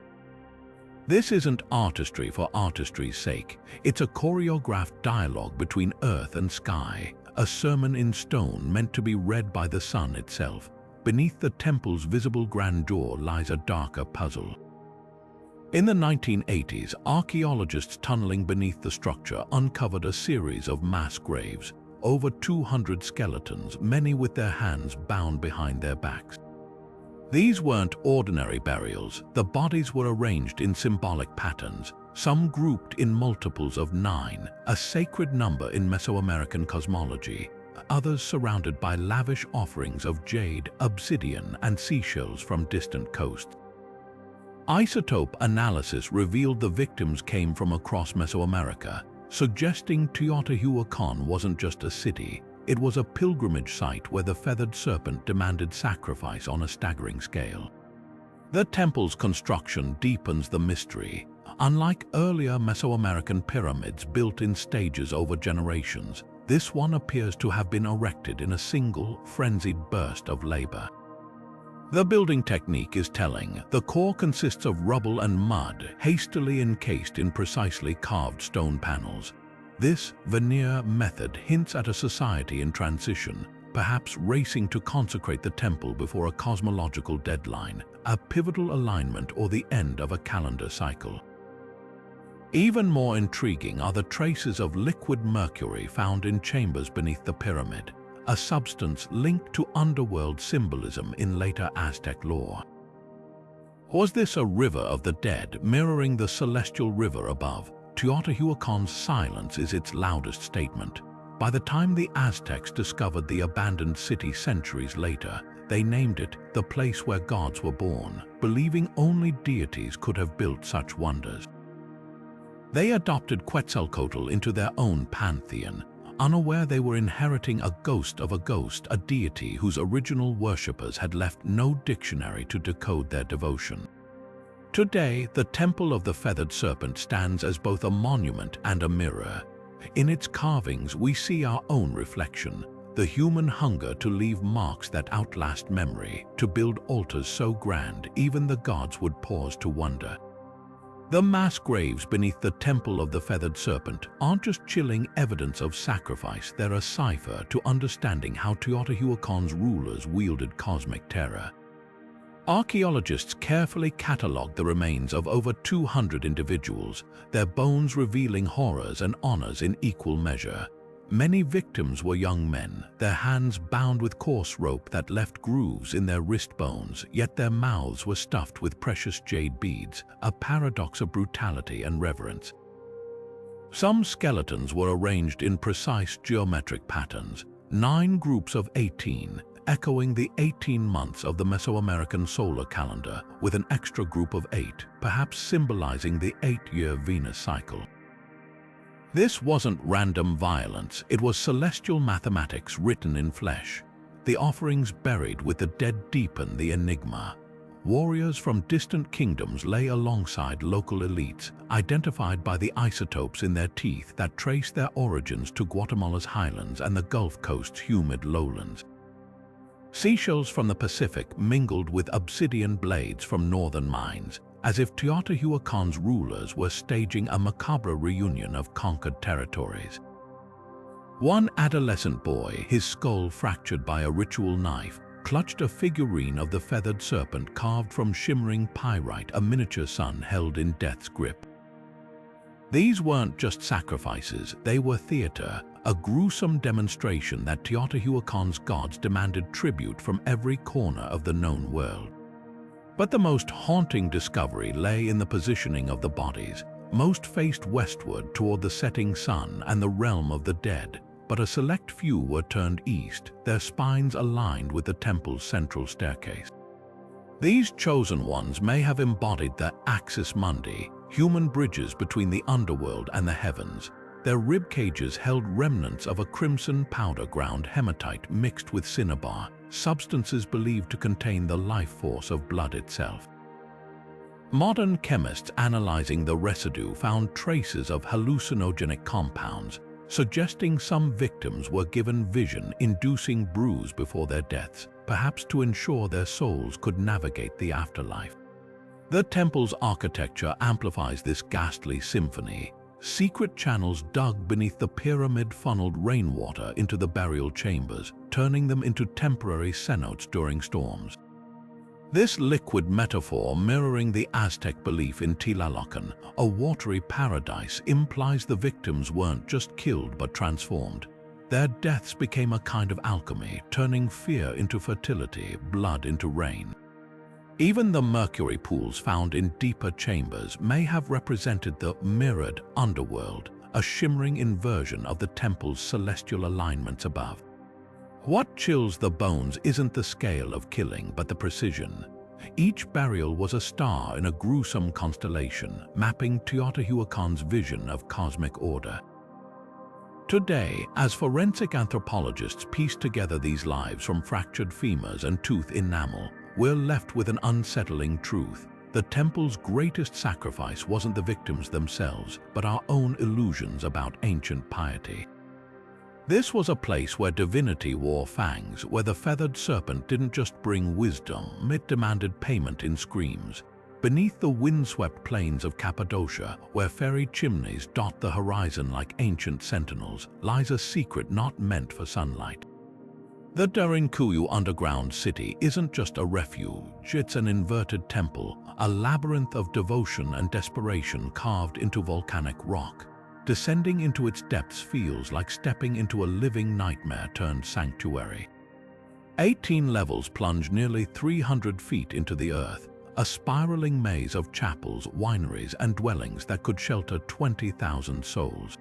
This isn't artistry for artistry's sake. It's a choreographed dialogue between earth and sky, a sermon in stone meant to be read by the sun itself. Beneath the temple's visible grandeur lies a darker puzzle. In the 1980s, archaeologists tunneling beneath the structure uncovered a series of mass graves, over 200 skeletons, many with their hands bound behind their backs. These weren't ordinary burials. The bodies were arranged in symbolic patterns, some grouped in multiples of 9, a sacred number in Mesoamerican cosmology, others surrounded by lavish offerings of jade, obsidian, and seashells from distant coasts. Isotope analysis revealed the victims came from across Mesoamerica, suggesting Teotihuacan wasn't just a city, it was a pilgrimage site where the feathered serpent demanded sacrifice on a staggering scale. The temple's construction deepens the mystery. Unlike earlier Mesoamerican pyramids built in stages over generations, this one appears to have been erected in a single, frenzied burst of labor. The building technique is telling. The core consists of rubble and mud, hastily encased in precisely carved stone panels. This veneer method hints at a society in transition, perhaps racing to consecrate the temple before a cosmological deadline, a pivotal alignment, or the end of a calendar cycle. Even more intriguing are the traces of liquid mercury found in chambers beneath the pyramid, a substance linked to underworld symbolism in later Aztec lore. Was this a river of the dead mirroring the celestial river above? Teotihuacan's silence is its loudest statement. By the time the Aztecs discovered the abandoned city centuries later, they named it the place where gods were born, believing only deities could have built such wonders. They adopted Quetzalcoatl into their own pantheon, unaware they were inheriting a ghost of a ghost, a deity whose original worshippers had left no dictionary to decode their devotion. Today, the Temple of the Feathered Serpent stands as both a monument and a mirror. In its carvings, we see our own reflection, the human hunger to leave marks that outlast memory, to build altars so grand even the gods would pause to wonder. The mass graves beneath the Temple of the Feathered Serpent aren't just chilling evidence of sacrifice, they're a cipher to understanding how Teotihuacan's rulers wielded cosmic terror. Archaeologists carefully catalogued the remains of over 200 individuals, their bones revealing horrors and honors in equal measure. Many victims were young men, their hands bound with coarse rope that left grooves in their wrist bones, yet their mouths were stuffed with precious jade beads, a paradox of brutality and reverence. Some skeletons were arranged in precise geometric patterns, 9 groups of 18, echoing the 18 months of the Mesoamerican solar calendar, with an extra group of 8, perhaps symbolizing the 8-year Venus cycle. This wasn't random violence, it was celestial mathematics written in flesh. The offerings buried with the dead deepen the enigma. Warriors from distant kingdoms lay alongside local elites, identified by the isotopes in their teeth that trace their origins to Guatemala's highlands and the Gulf Coast's humid lowlands. Seashells from the Pacific mingled with obsidian blades from northern mines, as if Teotihuacan's rulers were staging a macabre reunion of conquered territories. One adolescent boy, his skull fractured by a ritual knife, clutched a figurine of the feathered serpent carved from shimmering pyrite, a miniature sun held in death's grip. These weren't just sacrifices, they were theater, a gruesome demonstration that Teotihuacan's gods demanded tribute from every corner of the known world. But the most haunting discovery lay in the positioning of the bodies. Most faced westward toward the setting sun and the realm of the dead, but a select few were turned east, their spines aligned with the temple's central staircase. These chosen ones may have embodied the axis mundi, human bridges between the underworld and the heavens. Their rib cages held remnants of a crimson powder-ground hematite mixed with cinnabar, substances believed to contain the life force of blood itself. Modern chemists analyzing the residue found traces of hallucinogenic compounds, suggesting some victims were given vision-inducing brews before their deaths, perhaps to ensure their souls could navigate the afterlife. The temple's architecture amplifies this ghastly symphony. Secret channels dug beneath the pyramid funneled rainwater into the burial chambers, turning them into temporary cenotes during storms. This liquid metaphor, mirroring the Aztec belief in Tlalocan, a watery paradise, implies the victims weren't just killed but transformed. Their deaths became a kind of alchemy, turning fear into fertility, blood into rain. Even the mercury pools found in deeper chambers may have represented the mirrored underworld, a shimmering inversion of the temple's celestial alignments above. What chills the bones isn't the scale of killing, but the precision. Each burial was a star in a gruesome constellation, mapping Teotihuacan's vision of cosmic order. Today, as forensic anthropologists piece together these lives from fractured femurs and tooth enamel, we're left with an unsettling truth. The temple's greatest sacrifice wasn't the victims themselves, but our own illusions about ancient piety. This was a place where divinity wore fangs, where the feathered serpent didn't just bring wisdom, it demanded payment in screams. Beneath the windswept plains of Cappadocia, where fairy chimneys dot the horizon like ancient sentinels, lies a secret not meant for sunlight. The Derinkuyu underground city isn't just a refuge, it's an inverted temple, a labyrinth of devotion and desperation carved into volcanic rock. Descending into its depths feels like stepping into a living nightmare turned sanctuary. 18 levels plunge nearly 300 feet into the earth, a spiraling maze of chapels, wineries, and dwellings that could shelter 20,000 souls.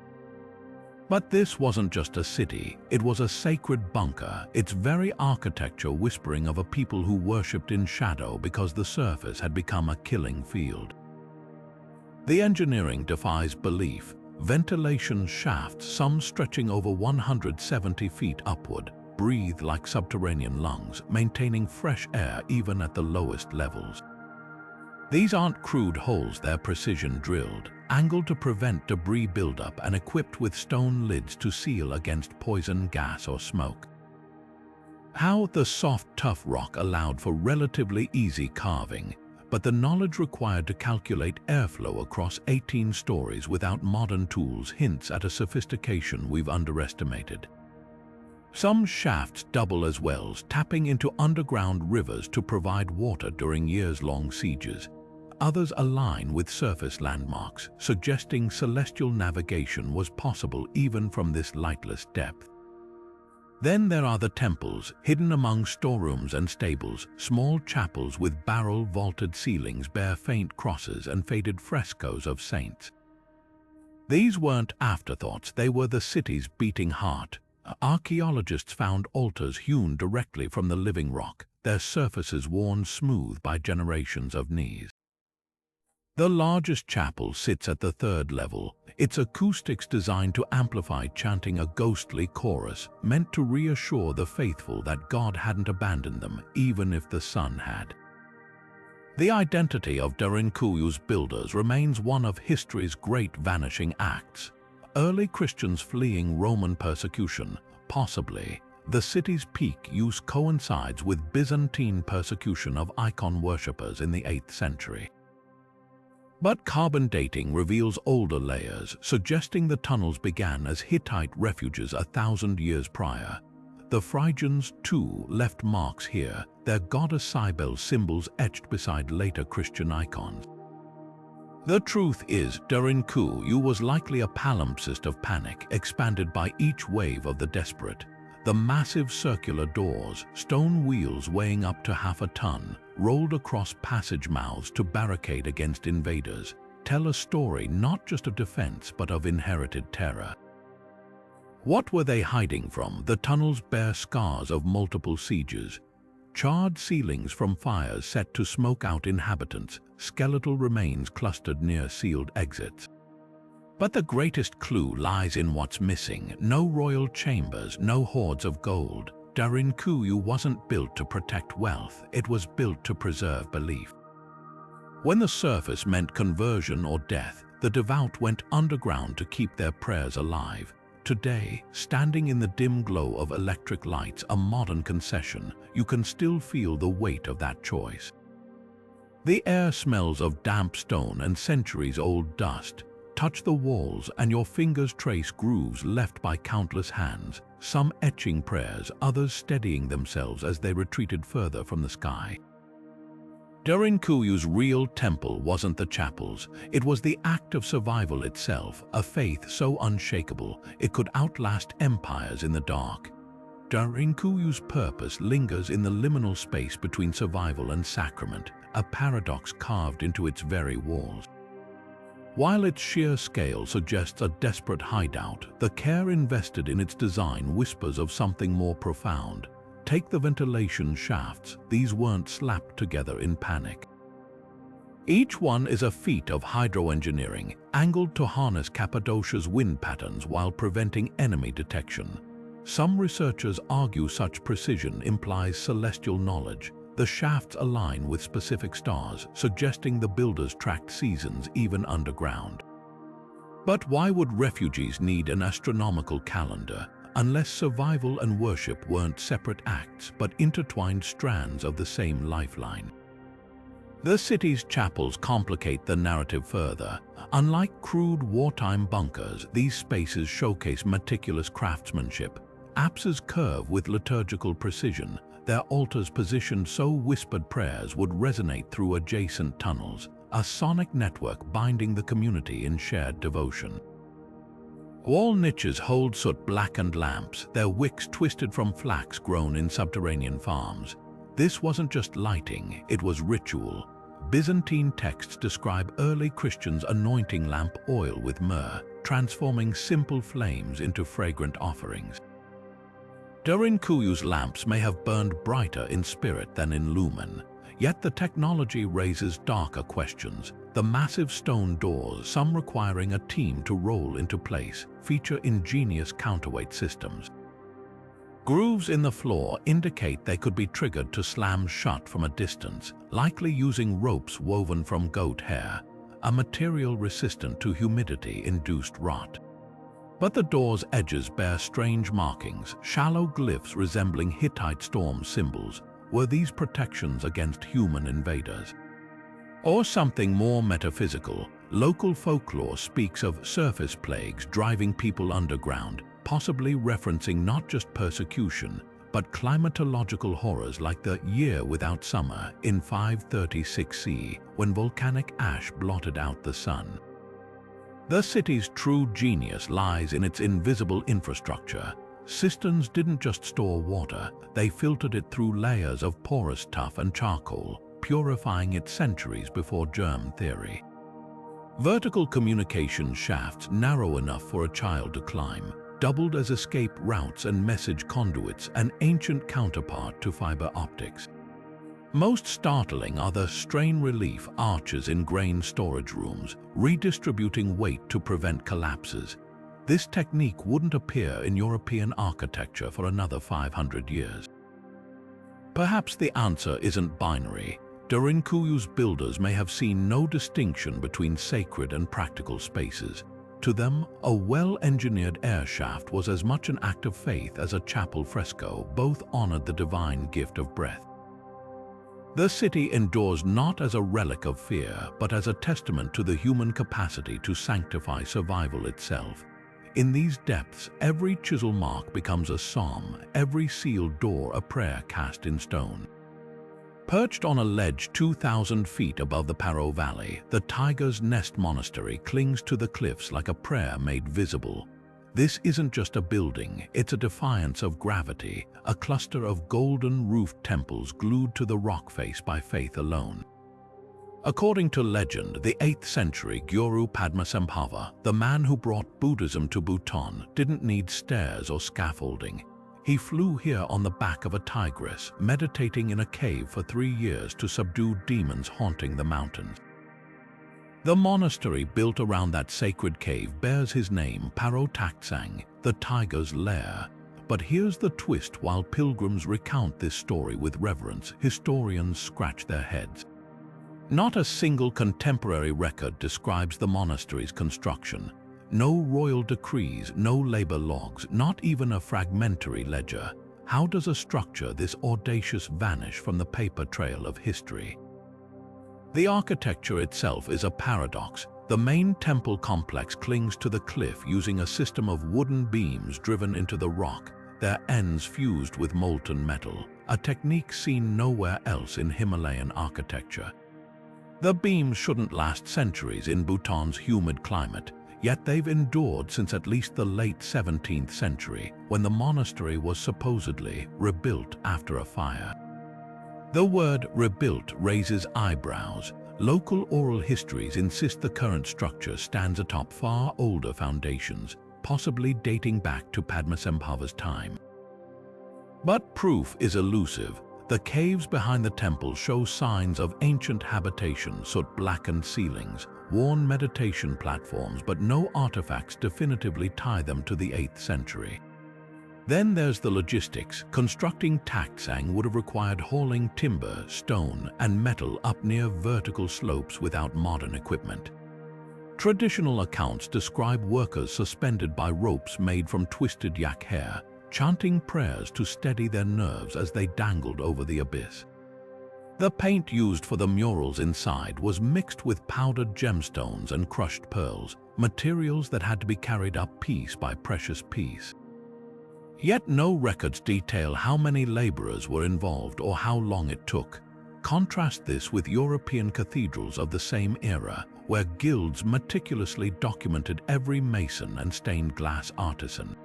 But this wasn't just a city, it was a sacred bunker, its very architecture whispering of a people who worshipped in shadow because the surface had become a killing field. The engineering defies belief. Ventilation shafts, some stretching over 170 feet upward, breathe like subterranean lungs, maintaining fresh air even at the lowest levels. These aren't crude holes, they're precision-drilled, angled to prevent debris buildup and equipped with stone lids to seal against poison gas or smoke. How the soft, tough rock allowed for relatively easy carving, but the knowledge required to calculate airflow across 18 stories without modern tools hints at a sophistication we've underestimated. Some shafts double as wells, tapping into underground rivers to provide water during years-long sieges. Others align with surface landmarks, suggesting celestial navigation was possible even from this lightless depth. Then there are the temples, hidden among storerooms and stables. Small chapels with barrel-vaulted ceilings bear faint crosses and faded frescoes of saints. These weren't afterthoughts, they were the city's beating heart. Archaeologists found altars hewn directly from the living rock, their surfaces worn smooth by generations of knees. The largest chapel sits at the third level, its acoustics designed to amplify chanting a ghostly chorus, meant to reassure the faithful that God hadn't abandoned them, even if the sun had. The identity of Durinkuyu's builders remains one of history's great vanishing acts. Early Christians fleeing Roman persecution, possibly. The city's peak use coincides with Byzantine persecution of icon worshippers in the 8th century. But carbon dating reveals older layers, suggesting the tunnels began as Hittite refuges 1,000 years prior. The Phrygians, too, left marks here, their goddess Cybele symbols etched beside later Christian icons. The truth is, Derinkuyu was likely a palimpsest of panic, expanded by each wave of the desperate. The massive circular doors, stone wheels weighing up to half a ton, rolled across passage mouths to barricade against invaders, tell a story not just of defense but of inherited terror. What were they hiding from? The tunnels bear scars of multiple sieges. Charred ceilings from fires set to smoke out inhabitants, skeletal remains clustered near sealed exits. But the greatest clue lies in what's missing. No royal chambers, no hoards of gold. Derinkuyu wasn't built to protect wealth, it was built to preserve belief. When the surface meant conversion or death, the devout went underground to keep their prayers alive. Today, standing in the dim glow of electric lights, a modern concession, you can still feel the weight of that choice. The air smells of damp stone and centuries-old dust. Touch the walls and your fingers trace grooves left by countless hands, some etching prayers, others steadying themselves as they retreated further from the sky. Durinkuyu's real temple wasn't the chapels, it was the act of survival itself, a faith so unshakable it could outlast empires in the dark. Durinkuyu's purpose lingers in the liminal space between survival and sacrament, a paradox carved into its very walls. While its sheer scale suggests a desperate hideout, the care invested in its design whispers of something more profound. Take the ventilation shafts, these weren't slapped together in panic. Each one is a feat of hydroengineering, angled to harness Cappadocia's wind patterns while preventing enemy detection. Some researchers argue such precision implies celestial knowledge. The shafts align with specific stars, suggesting the builders tracked seasons even underground. But why would refugees need an astronomical calendar, unless survival and worship weren't separate acts but intertwined strands of the same lifeline? The city's chapels complicate the narrative further. Unlike crude wartime bunkers, these spaces showcase meticulous craftsmanship. Apses curve with liturgical precision, their altars positioned so whispered prayers would resonate through adjacent tunnels, a sonic network binding the community in shared devotion. Wall niches hold soot-blackened lamps, their wicks twisted from flax grown in subterranean farms. This wasn't just lighting, it was ritual. Byzantine texts describe early Christians anointing lamp oil with myrrh, transforming simple flames into fragrant offerings. Durinkuyu's lamps may have burned brighter in spirit than in lumen, yet the technology raises darker questions. The massive stone doors, some requiring a team to roll into place, feature ingenious counterweight systems. Grooves in the floor indicate they could be triggered to slam shut from a distance, likely using ropes woven from goat hair, a material resistant to humidity-induced rot. But the door's edges bear strange markings, shallow glyphs resembling Hittite storm symbols. Were these protections against human invaders? Or something more metaphysical? Local folklore speaks of surface plagues driving people underground, possibly referencing not just persecution, but climatological horrors like the year without summer in 536 CE, when volcanic ash blotted out the sun. The city's true genius lies in its invisible infrastructure. Cisterns didn't just store water, they filtered it through layers of porous tuff and charcoal, purifying it centuries before germ theory. Vertical communication shafts narrow enough for a child to climb, doubled as escape routes and message conduits, an ancient counterpart to fiber optics. Most startling are the strain relief arches in grain storage rooms, redistributing weight to prevent collapses. This technique wouldn't appear in European architecture for another 500 years. Perhaps the answer isn't binary. Durinkuyu's builders may have seen no distinction between sacred and practical spaces. To them, a well-engineered air shaft was as much an act of faith as a chapel fresco. Both honored the divine gift of breath. The city endures not as a relic of fear, but as a testament to the human capacity to sanctify survival itself. In these depths, every chisel mark becomes a psalm, every sealed door a prayer cast in stone. Perched on a ledge 2,000 feet above the Paro Valley, the Tiger's Nest Monastery clings to the cliffs like a prayer made visible. This isn't just a building, it's a defiance of gravity, a cluster of golden-roofed temples glued to the rock face by faith alone. According to legend, the 8th century Guru Padmasambhava, the man who brought Buddhism to Bhutan, didn't need stairs or scaffolding. He flew here on the back of a tigress, meditating in a cave for 3 years to subdue demons haunting the mountains. The monastery built around that sacred cave bears his name, Paro Taksang, the tiger's lair. But here's the twist: while pilgrims recount this story with reverence, historians scratch their heads. Not a single contemporary record describes the monastery's construction. No royal decrees, no labor logs, not even a fragmentary ledger. How does a structure this audacious vanish from the paper trail of history? The architecture itself is a paradox. The main temple complex clings to the cliff using a system of wooden beams driven into the rock, their ends fused with molten metal, a technique seen nowhere else in Himalayan architecture. The beams shouldn't last centuries in Bhutan's humid climate, yet they've endured since at least the late 17th century, when the monastery was supposedly rebuilt after a fire. The word rebuilt raises eyebrows. Local oral histories insist the current structure stands atop far older foundations, possibly dating back to Padmasambhava's time. But proof is elusive. The caves behind the temple show signs of ancient habitation, soot-blackened ceilings, worn meditation platforms, but no artifacts definitively tie them to the 8th century. Then there's the logistics. Constructing Taksang would have required hauling timber, stone, and metal up near vertical slopes without modern equipment. Traditional accounts describe workers suspended by ropes made from twisted yak hair, chanting prayers to steady their nerves as they dangled over the abyss. The paint used for the murals inside was mixed with powdered gemstones and crushed pearls, materials that had to be carried up piece by precious piece. Yet no records detail how many laborers were involved or how long it took. Contrast this with European cathedrals of the same era, where guilds meticulously documented every mason and stained glass artisan.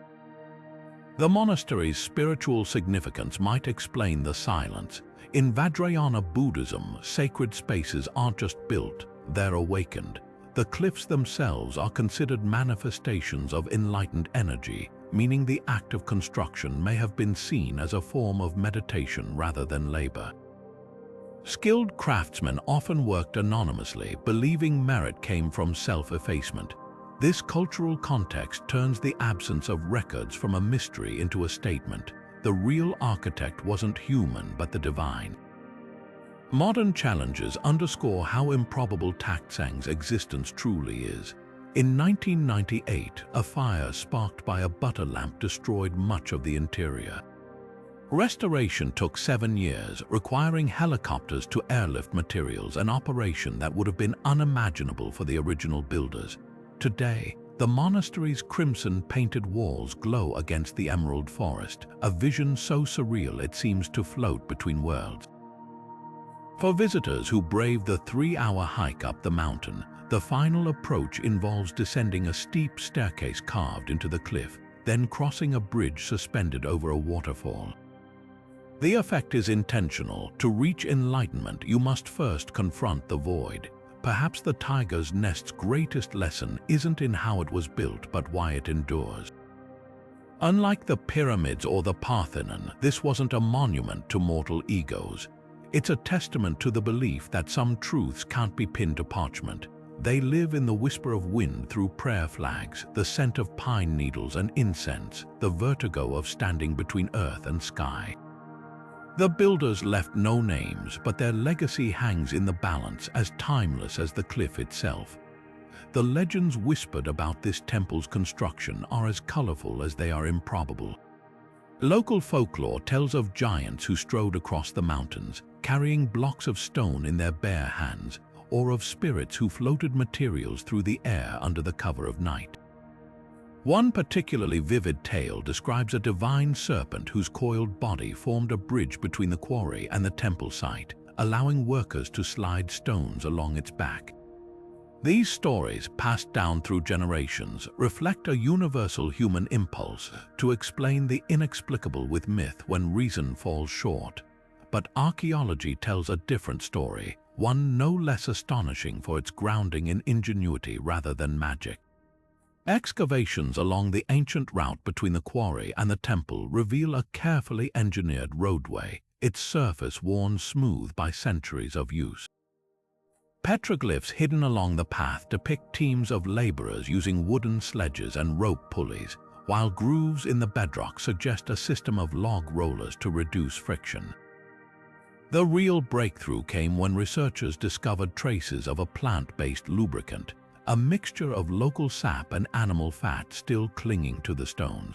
The monastery's spiritual significance might explain the silence. In Vajrayana Buddhism, sacred spaces aren't just built, they're awakened. The cliffs themselves are considered manifestations of enlightened energy, meaning the act of construction may have been seen as a form of meditation rather than labor. Skilled craftsmen often worked anonymously, believing merit came from self-effacement. This cultural context turns the absence of records from a mystery into a statement. The real architect wasn't human, but the divine. Modern challenges underscore how improbable Taksang's existence truly is. In 1998, a fire sparked by a butter lamp destroyed much of the interior. Restoration took 7 years, requiring helicopters to airlift materials, an operation that would have been unimaginable for the original builders. Today, The monastery's crimson-painted walls glow against the emerald forest, a vision so surreal it seems to float between worlds. For visitors who brave the 3-hour hike up the mountain, the final approach involves descending a steep staircase carved into the cliff, then crossing a bridge suspended over a waterfall. The effect is intentional. To reach enlightenment, you must first confront the void. Perhaps the tiger's nest's greatest lesson isn't in how it was built, but why it endures. Unlike the pyramids or the Parthenon, this wasn't a monument to mortal egos. It's a testament to the belief that some truths can't be pinned to parchment. They live in the whisper of wind through prayer flags, the scent of pine needles and incense, the vertigo of standing between earth and sky. The builders left no names, but their legacy hangs in the balance, as timeless as the cliff itself. The legends whispered about this temple's construction are as colorful as they are improbable. Local folklore tells of giants who strode across the mountains, carrying blocks of stone in their bare hands, or of spirits who floated materials through the air under the cover of night. One particularly vivid tale describes a divine serpent whose coiled body formed a bridge between the quarry and the temple site, allowing workers to slide stones along its back. These stories, passed down through generations, reflect a universal human impulse to explain the inexplicable with myth when reason falls short. But archaeology tells a different story, one no less astonishing for its grounding in ingenuity rather than magic. Excavations along the ancient route between the quarry and the temple reveal a carefully engineered roadway, its surface worn smooth by centuries of use. Petroglyphs hidden along the path depict teams of laborers using wooden sledges and rope pulleys, while grooves in the bedrock suggest a system of log rollers to reduce friction. The real breakthrough came when researchers discovered traces of a plant-based lubricant, a mixture of local sap and animal fat still clinging to the stones.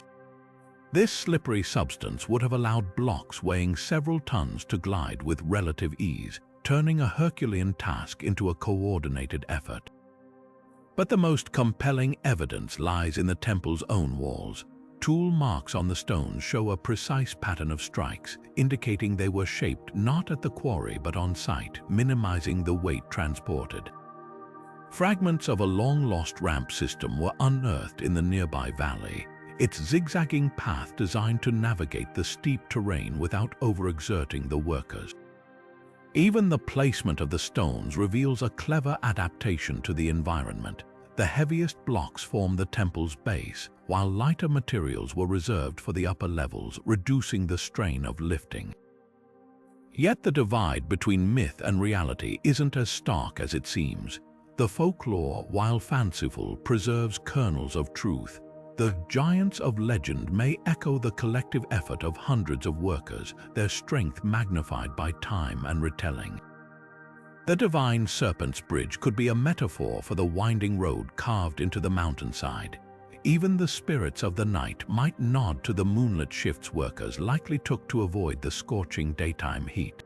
This slippery substance would have allowed blocks weighing several tons to glide with relative ease, turning a Herculean task into a coordinated effort. But the most compelling evidence lies in the temple's own walls. Tool marks on the stones show a precise pattern of strikes, indicating they were shaped not at the quarry but on site, minimizing the weight transported. Fragments of a long-lost ramp system were unearthed in the nearby valley, its zigzagging path designed to navigate the steep terrain without overexerting the workers. Even the placement of the stones reveals a clever adaptation to the environment. The heaviest blocks form the temple's base, while lighter materials were reserved for the upper levels, reducing the strain of lifting. Yet the divide between myth and reality isn't as stark as it seems. The folklore, while fanciful, preserves kernels of truth. The giants of legend may echo the collective effort of hundreds of workers, their strength magnified by time and retelling. The divine serpent's bridge could be a metaphor for the winding road carved into the mountainside. Even the spirits of the night might nod to the moonlit shifts workers likely took to avoid the scorching daytime heat.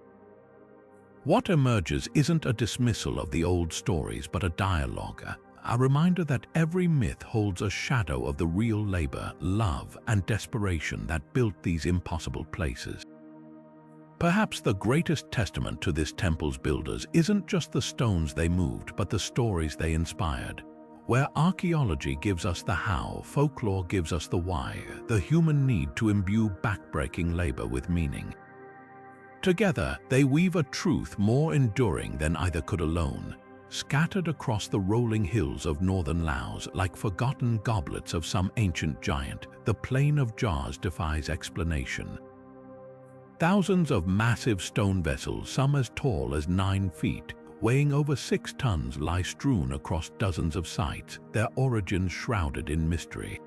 What emerges isn't a dismissal of the old stories but a dialogue, a reminder that every myth holds a shadow of the real labor, love, and desperation that built these impossible places. Perhaps the greatest testament to this temple's builders isn't just the stones they moved but the stories they inspired. Where archaeology gives us the how, folklore gives us the why, the human need to imbue backbreaking labor with meaning. Together, they weave a truth more enduring than either could alone, scattered across the rolling hills of northern Laos like forgotten goblets of some ancient giant. The plain of jars defies explanation. Thousands of massive stone vessels, some as tall as 9 feet, weighing over 6 tons, lie strewn across dozens of sites, their origins shrouded in mystery.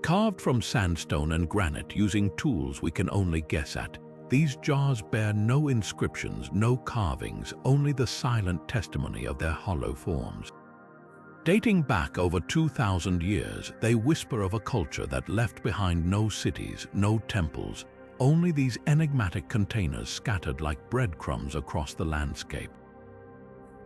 Carved from sandstone and granite using tools we can only guess at, these jars bear no inscriptions, no carvings, only the silent testimony of their hollow forms. Dating back over 2,000 years, they whisper of a culture that left behind no cities, no temples, only these enigmatic containers scattered like breadcrumbs across the landscape.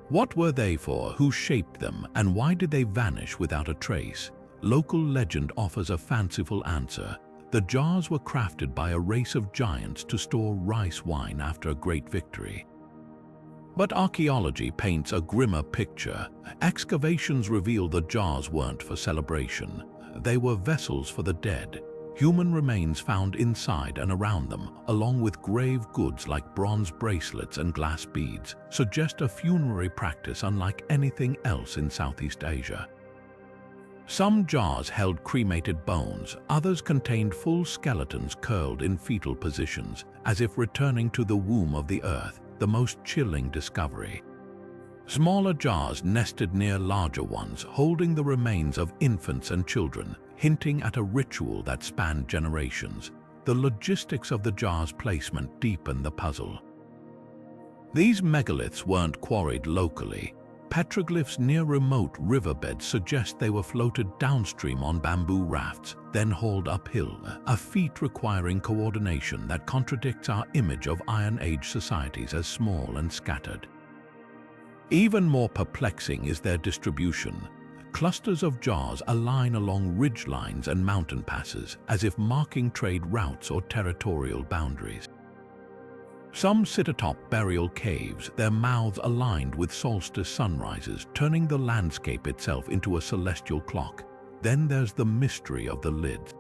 What were they for, who shaped them, and why did they vanish without a trace? Local legend offers a fanciful answer. The jars were crafted by a race of giants to store rice wine after a great victory. But archaeology paints a grimmer picture. Excavations reveal the jars weren't for celebration. They were vessels for the dead. Human remains found inside and around them, along with grave goods like bronze bracelets and glass beads, suggest a funerary practice unlike anything else in Southeast Asia. Some jars held cremated bones, others contained full skeletons curled in fetal positions, as if returning to the womb of the earth, the most chilling discovery. Smaller jars nested near larger ones, holding the remains of infants and children, hinting at a ritual that spanned generations. The logistics of the jar's placement deepen the puzzle. These megaliths weren't quarried locally. Petroglyphs near remote riverbeds suggest they were floated downstream on bamboo rafts, then hauled uphill, a feat requiring coordination that contradicts our image of Iron Age societies as small and scattered. Even more perplexing is their distribution. Clusters of jars align along ridgelines and mountain passes, as if marking trade routes or territorial boundaries. Some sit atop burial caves, their mouths aligned with solstice sunrises, turning the landscape itself into a celestial clock. Then there's the mystery of the lids.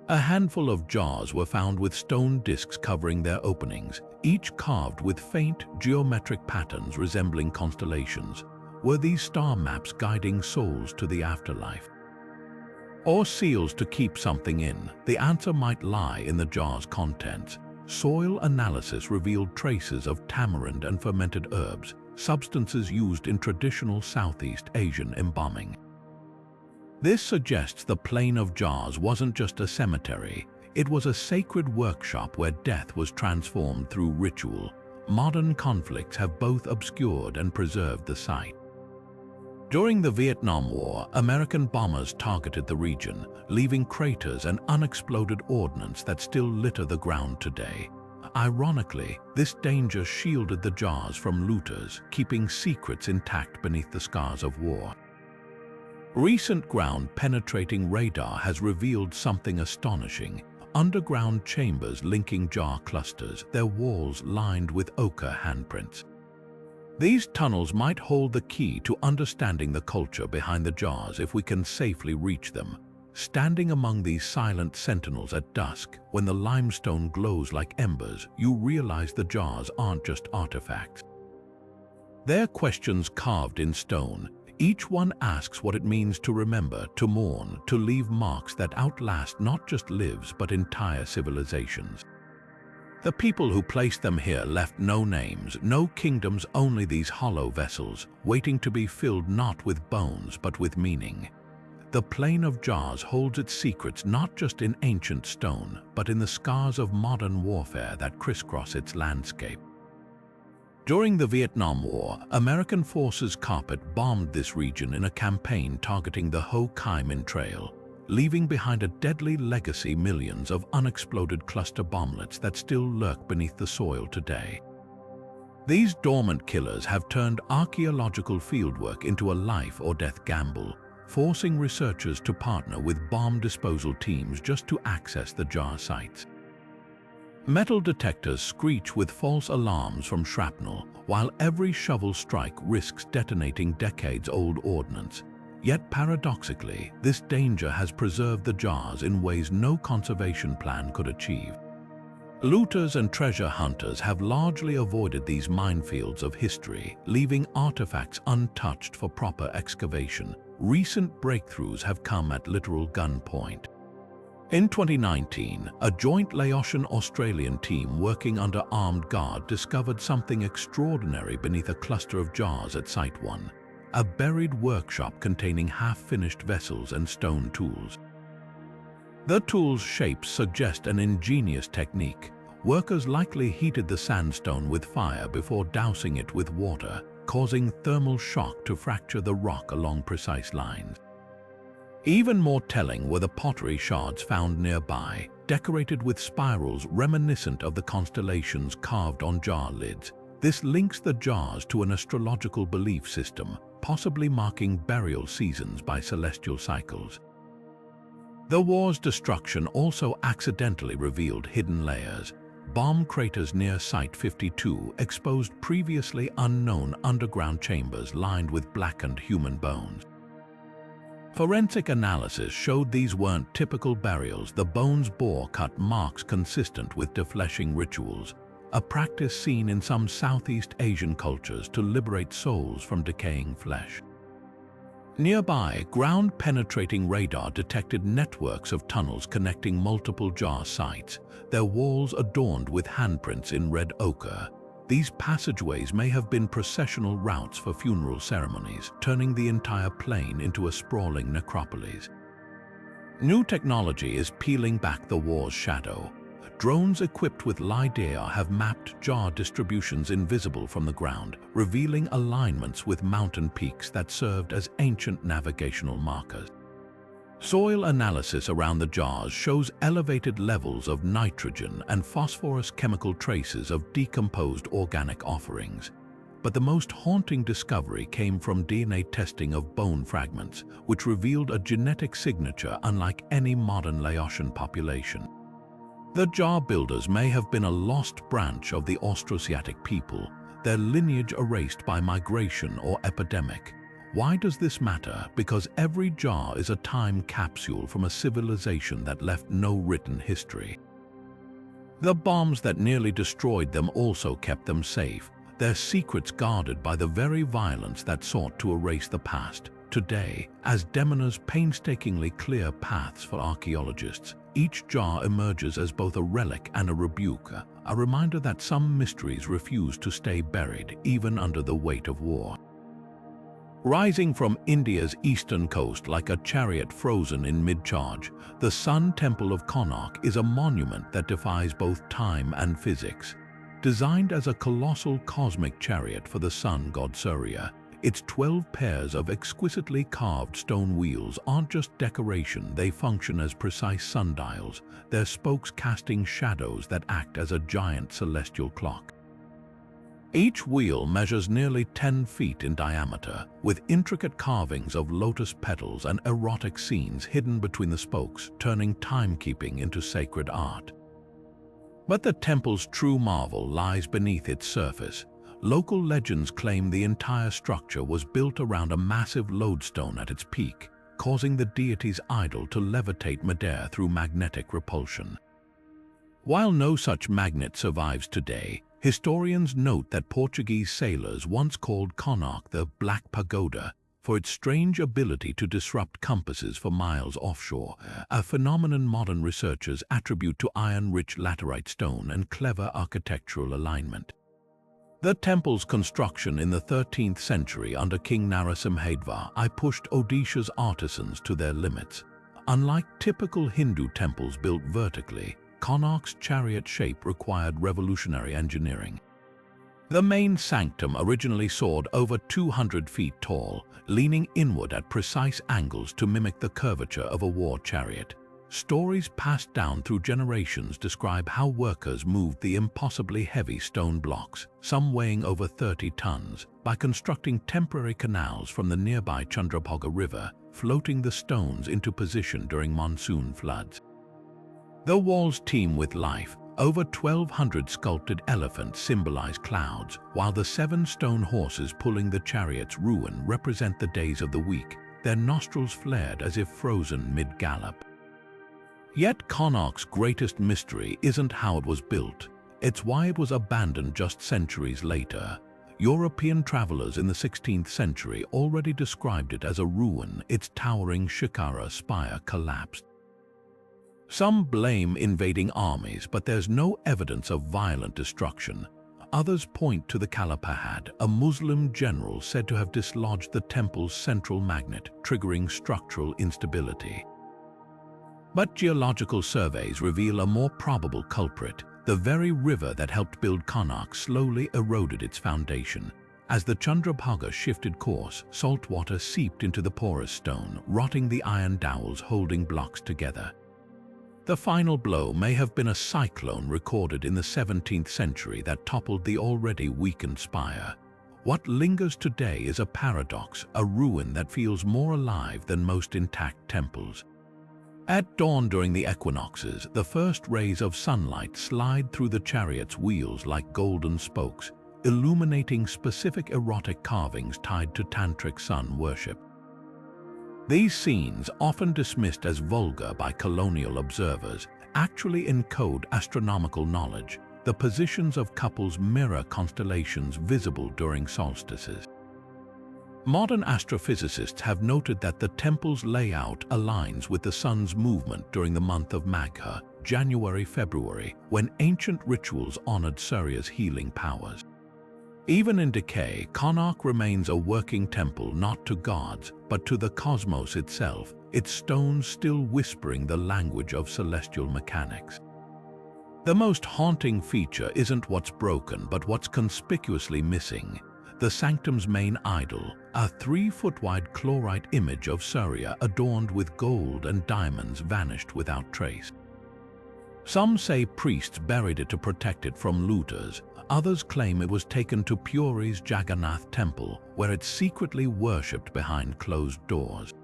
A handful of jars were found with stone discs covering their openings, each carved with faint geometric patterns resembling constellations. Were these star maps guiding souls to the afterlife? Or seals to keep something in? The answer might lie in the jar's contents. Soil analysis revealed traces of tamarind and fermented herbs, substances used in traditional Southeast Asian embalming. This suggests the plain of jars wasn't just a cemetery, it was a sacred workshop where death was transformed through ritual. Modern conflicts have both obscured and preserved the site. During the Vietnam War, American bombers targeted the region, leaving craters and unexploded ordnance that still litter the ground today. Ironically, this danger shielded the jars from looters, keeping secrets intact beneath the scars of war. Recent ground-penetrating radar has revealed something astonishing. Underground chambers linking jar clusters, their walls lined with ochre handprints. These tunnels might hold the key to understanding the culture behind the jars if we can safely reach them. Standing among these silent sentinels at dusk, when the limestone glows like embers, you realize the jars aren't just artifacts. They're questions carved in stone. Each one asks what it means to remember, to mourn, to leave marks that outlast not just lives but entire civilizations. The people who placed them here left no names, no kingdoms, only these hollow vessels, waiting to be filled not with bones but with meaning. The plain of jars holds its secrets not just in ancient stone, but in the scars of modern warfare that crisscross its landscape. During the Vietnam War, American forces carpet-bombed this region in a campaign targeting the Ho Chi Minh Trail, leaving behind a deadly legacy, millions of unexploded cluster bomblets that still lurk beneath the soil today. These dormant killers have turned archaeological fieldwork into a life-or-death gamble, forcing researchers to partner with bomb disposal teams just to access the jar sites. Metal detectors screech with false alarms from shrapnel, while every shovel strike risks detonating decades-old ordnance. Yet paradoxically, this danger has preserved the jars in ways no conservation plan could achieve. Looters and treasure hunters have largely avoided these minefields of history, leaving artifacts untouched for proper excavation. Recent breakthroughs have come at literal gunpoint. In 2019, a joint Laotian-Australian team working under armed guard discovered something extraordinary beneath a cluster of jars at Site 1. A buried workshop containing half-finished vessels and stone tools. The tools' shapes suggest an ingenious technique. Workers likely heated the sandstone with fire before dousing it with water, causing thermal shock to fracture the rock along precise lines. Even more telling were the pottery shards found nearby, decorated with spirals reminiscent of the constellations carved on jar lids. This links the jars to an astrological belief system, possibly marking burial seasons by celestial cycles. The war's destruction also accidentally revealed hidden layers. Bomb craters near Site 52 exposed previously unknown underground chambers lined with blackened human bones. Forensic analysis showed these weren't typical burials. The bones bore cut marks consistent with defleshing rituals, a practice seen in some Southeast Asian cultures to liberate souls from decaying flesh. Nearby, ground-penetrating radar detected networks of tunnels connecting multiple jar sites, their walls adorned with handprints in red ochre. These passageways may have been processional routes for funeral ceremonies, turning the entire plain into a sprawling necropolis. New technology is peeling back the war's shadow. Drones equipped with LiDAR have mapped jar distributions invisible from the ground, revealing alignments with mountain peaks that served as ancient navigational markers. Soil analysis around the jars shows elevated levels of nitrogen and phosphorus, chemical traces of decomposed organic offerings. But the most haunting discovery came from DNA testing of bone fragments, which revealed a genetic signature unlike any modern Laotian population. The jar builders may have been a lost branch of the Austroasiatic people, their lineage erased by migration or epidemic. Why does this matter? Because every jar is a time capsule from a civilization that left no written history. The bombs that nearly destroyed them also kept them safe, their secrets guarded by the very violence that sought to erase the past. Today, as demoners painstakingly clear paths for archaeologists, each jar emerges as both a relic and a rebuke, a reminder that some mysteries refuse to stay buried even under the weight of war. Rising from India's eastern coast like a chariot frozen in mid-charge, the Sun Temple of Konark is a monument that defies both time and physics. Designed as a colossal cosmic chariot for the sun god Surya, its 12 pairs of exquisitely carved stone wheels aren't just decoration, they function as precise sundials, their spokes casting shadows that act as a giant celestial clock. Each wheel measures nearly 10 feet in diameter, with intricate carvings of lotus petals and erotic scenes hidden between the spokes, turning timekeeping into sacred art. But the temple's true marvel lies beneath its surface. Local legends claim the entire structure was built around a massive lodestone at its peak, causing the deity's idol to levitate midair through magnetic repulsion. While no such magnet survives today, historians note that Portuguese sailors once called Konark the Black Pagoda for its strange ability to disrupt compasses for miles offshore, a phenomenon modern researchers attribute to iron-rich laterite stone and clever architectural alignment. The temple's construction in the 13th century under King Narasimhadeva pushed Odisha's artisans to their limits. Unlike typical Hindu temples built vertically, Konark's chariot shape required revolutionary engineering. The main sanctum originally soared over 200 feet tall, leaning inward at precise angles to mimic the curvature of a war chariot. Stories passed down through generations describe how workers moved the impossibly heavy stone blocks, some weighing over 30 tons, by constructing temporary canals from the nearby Chandrabhaga River, floating the stones into position during monsoon floods. The walls teem with life. Over 1,200 sculpted elephants symbolize clouds, while the 7 stone horses pulling the chariot's ruin represent the days of the week, their nostrils flared as if frozen mid-gallop. Yet Konark's greatest mystery isn't how it was built, it's why it was abandoned just centuries later. European travelers in the 16th century already described it as a ruin. Its towering Shikara spire collapsed. Some blame invading armies, but there's no evidence of violent destruction. Others point to the Kalapahad, a Muslim general said to have dislodged the temple's central magnet, triggering structural instability. But geological surveys reveal a more probable culprit. The very river that helped build Konark slowly eroded its foundation. As the Chandrabhaga shifted course, salt water seeped into the porous stone, rotting the iron dowels holding blocks together. The final blow may have been a cyclone recorded in the 17th century that toppled the already weakened spire. What lingers today is a paradox, a ruin that feels more alive than most intact temples. At dawn during the equinoxes, the first rays of sunlight slide through the chariot's wheels like golden spokes, illuminating specific erotic carvings tied to tantric sun worship. These scenes, often dismissed as vulgar by colonial observers, actually encode astronomical knowledge. The positions of couples mirror constellations visible during solstices. Modern astrophysicists have noted that the temple's layout aligns with the sun's movement during the month of Magha, January-February, when ancient rituals honored Surya's healing powers. Even in decay, Konark remains a working temple not to gods, but to the cosmos itself, its stones still whispering the language of celestial mechanics. The most haunting feature isn't what's broken, but what's conspicuously missing. The sanctum's main idol, a 3-foot-wide chlorite image of Surya adorned with gold and diamonds, vanished without trace. Some say priests buried it to protect it from looters. Others claim it was taken to Puri's Jagannath temple, where it's secretly worshipped behind closed doors.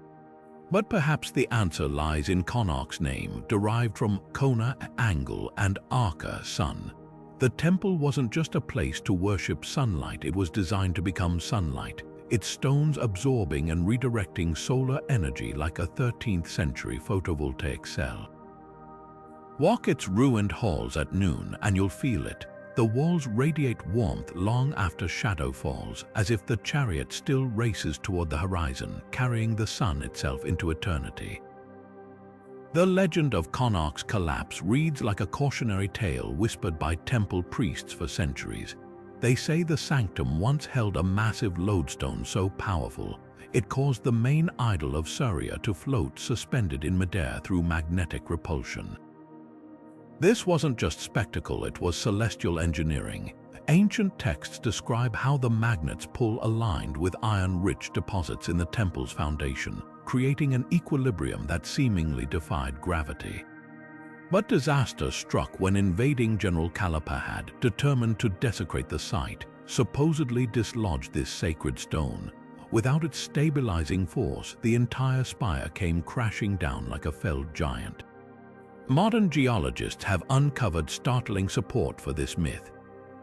But perhaps the answer lies in Konark's name, derived from Kona, angle, and Arka, sun. The temple wasn't just a place to worship sunlight, it was designed to become sunlight, its stones absorbing and redirecting solar energy like a 13th century photovoltaic cell. Walk its ruined halls at noon and you'll feel it. The walls radiate warmth long after shadow falls, as if the chariot still races toward the horizon, carrying the sun itself into eternity. The legend of Konark's collapse reads like a cautionary tale whispered by temple priests for centuries. They say the sanctum once held a massive lodestone so powerful, it caused the main idol of Surya to float suspended in midair through magnetic repulsion. This wasn't just spectacle, it was celestial engineering. Ancient texts describe how the magnets pull aligned with iron-rich deposits in the temple's foundation, creating an equilibrium that seemingly defied gravity. But disaster struck when invading General Kalapahad, determined to desecrate the site, supposedly dislodged this sacred stone. Without its stabilizing force, the entire spire came crashing down like a felled giant. Modern geologists have uncovered startling support for this myth.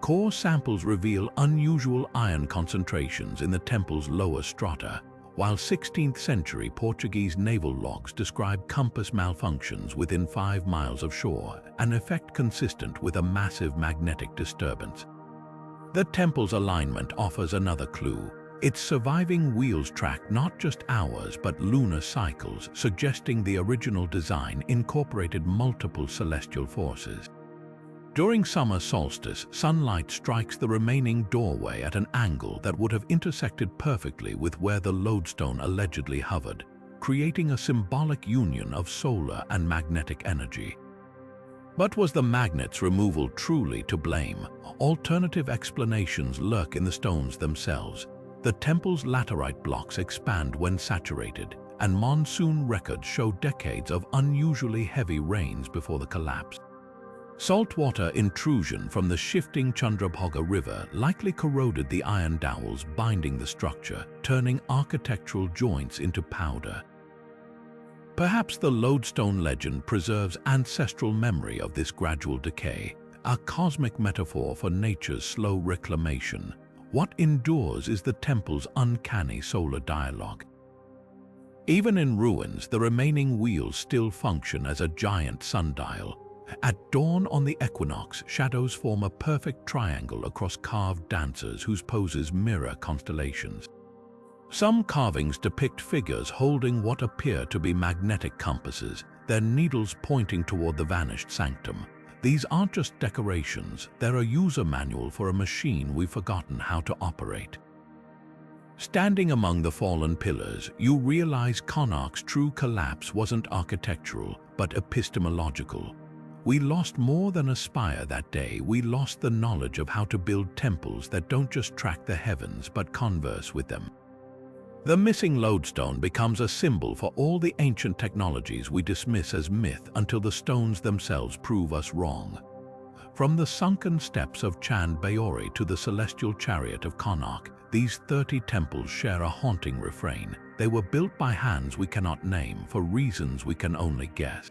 Core samples reveal unusual iron concentrations in the temple's lower strata, while 16th century Portuguese naval logs describe compass malfunctions within 5 miles of shore, an effect consistent with a massive magnetic disturbance. The temple's alignment offers another clue. Its surviving wheels track not just hours but lunar cycles, suggesting the original design incorporated multiple celestial forces. During summer solstice, sunlight strikes the remaining doorway at an angle that would have intersected perfectly with where the lodestone allegedly hovered, creating a symbolic union of solar and magnetic energy. But was the magnet's removal truly to blame? Alternative explanations lurk in the stones themselves. The temple's laterite blocks expand when saturated, and monsoon records show decades of unusually heavy rains before the collapse. Saltwater intrusion from the shifting Chandrabhaga River likely corroded the iron dowels binding the structure, turning architectural joints into powder. Perhaps the lodestone legend preserves ancestral memory of this gradual decay, a cosmic metaphor for nature's slow reclamation. What endures is the temple's uncanny solar dialogue. Even in ruins, the remaining wheels still function as a giant sundial. At dawn on the equinox, shadows form a perfect triangle across carved dancers whose poses mirror constellations. Some carvings depict figures holding what appear to be magnetic compasses, their needles pointing toward the vanished sanctum. These aren't just decorations, they're a user manual for a machine we've forgotten how to operate. Standing among the fallen pillars, you realize Konark's true collapse wasn't architectural, but epistemological. We lost more than a spire that day, we lost the knowledge of how to build temples that don't just track the heavens but converse with them. The missing lodestone becomes a symbol for all the ancient technologies we dismiss as myth until the stones themselves prove us wrong. From the sunken steps of Chand Baori to the celestial chariot of Konark, these 30 temples share a haunting refrain. They were built by hands we cannot name for reasons we can only guess.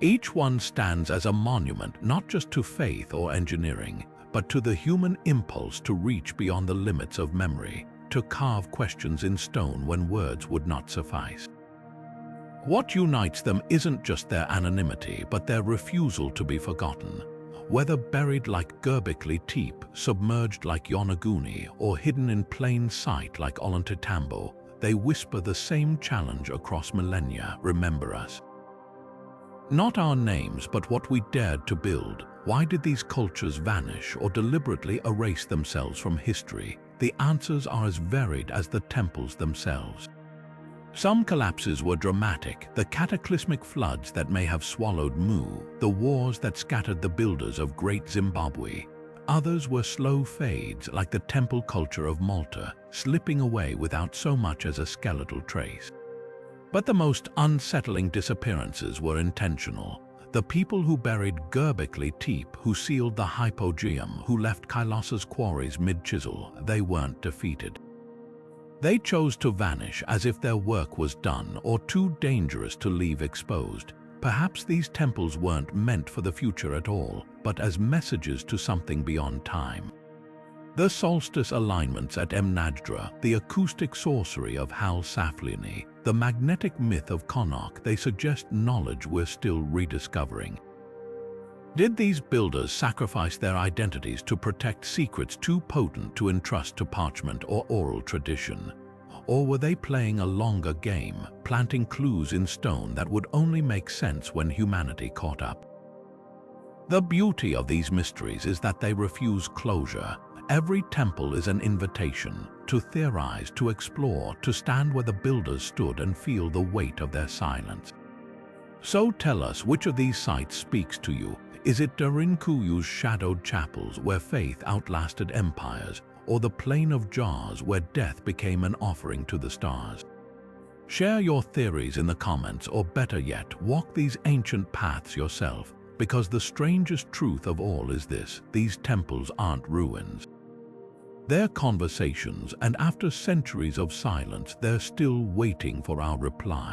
Each one stands as a monument not just to faith or engineering, but to the human impulse to reach beyond the limits of memory, to carve questions in stone when words would not suffice. What unites them isn't just their anonymity, but their refusal to be forgotten. Whether buried like Göbekli Tepe, submerged like Yonaguni, or hidden in plain sight like Ollantaytambo, they whisper the same challenge across millennia: remember us. Not our names, but what we dared to build. Why did these cultures vanish or deliberately erase themselves from history? The answers are as varied as the temples themselves. Some collapses were dramatic, the cataclysmic floods that may have swallowed Mu, the wars that scattered the builders of Great Zimbabwe. Others were slow fades, like the temple culture of Malta, slipping away without so much as a skeletal trace. But the most unsettling disappearances were intentional. The people who buried Göbekli Tepe, who sealed the Hypogeum, who left Kailasa's quarries mid-chisel, they weren't defeated. They chose to vanish as if their work was done or too dangerous to leave exposed. Perhaps these temples weren't meant for the future at all, but as messages to something beyond time. The solstice alignments at Mnajdra, the acoustic sorcery of Hal Saflieni, the magnetic myth of Konark, they suggest knowledge we're still rediscovering. Did these builders sacrifice their identities to protect secrets too potent to entrust to parchment or oral tradition? Or were they playing a longer game, planting clues in stone that would only make sense when humanity caught up? The beauty of these mysteries is that they refuse closure. Every temple is an invitation to theorize, to explore, to stand where the builders stood and feel the weight of their silence. So tell us, which of these sites speaks to you? Is it Darinkuyu's shadowed chapels where faith outlasted empires, or the Plain of Jars where death became an offering to the stars? Share your theories in the comments, or better yet, walk these ancient paths yourself, because the strangest truth of all is this: these temples aren't ruins. They're conversations, and after centuries of silence, they're still waiting for our reply.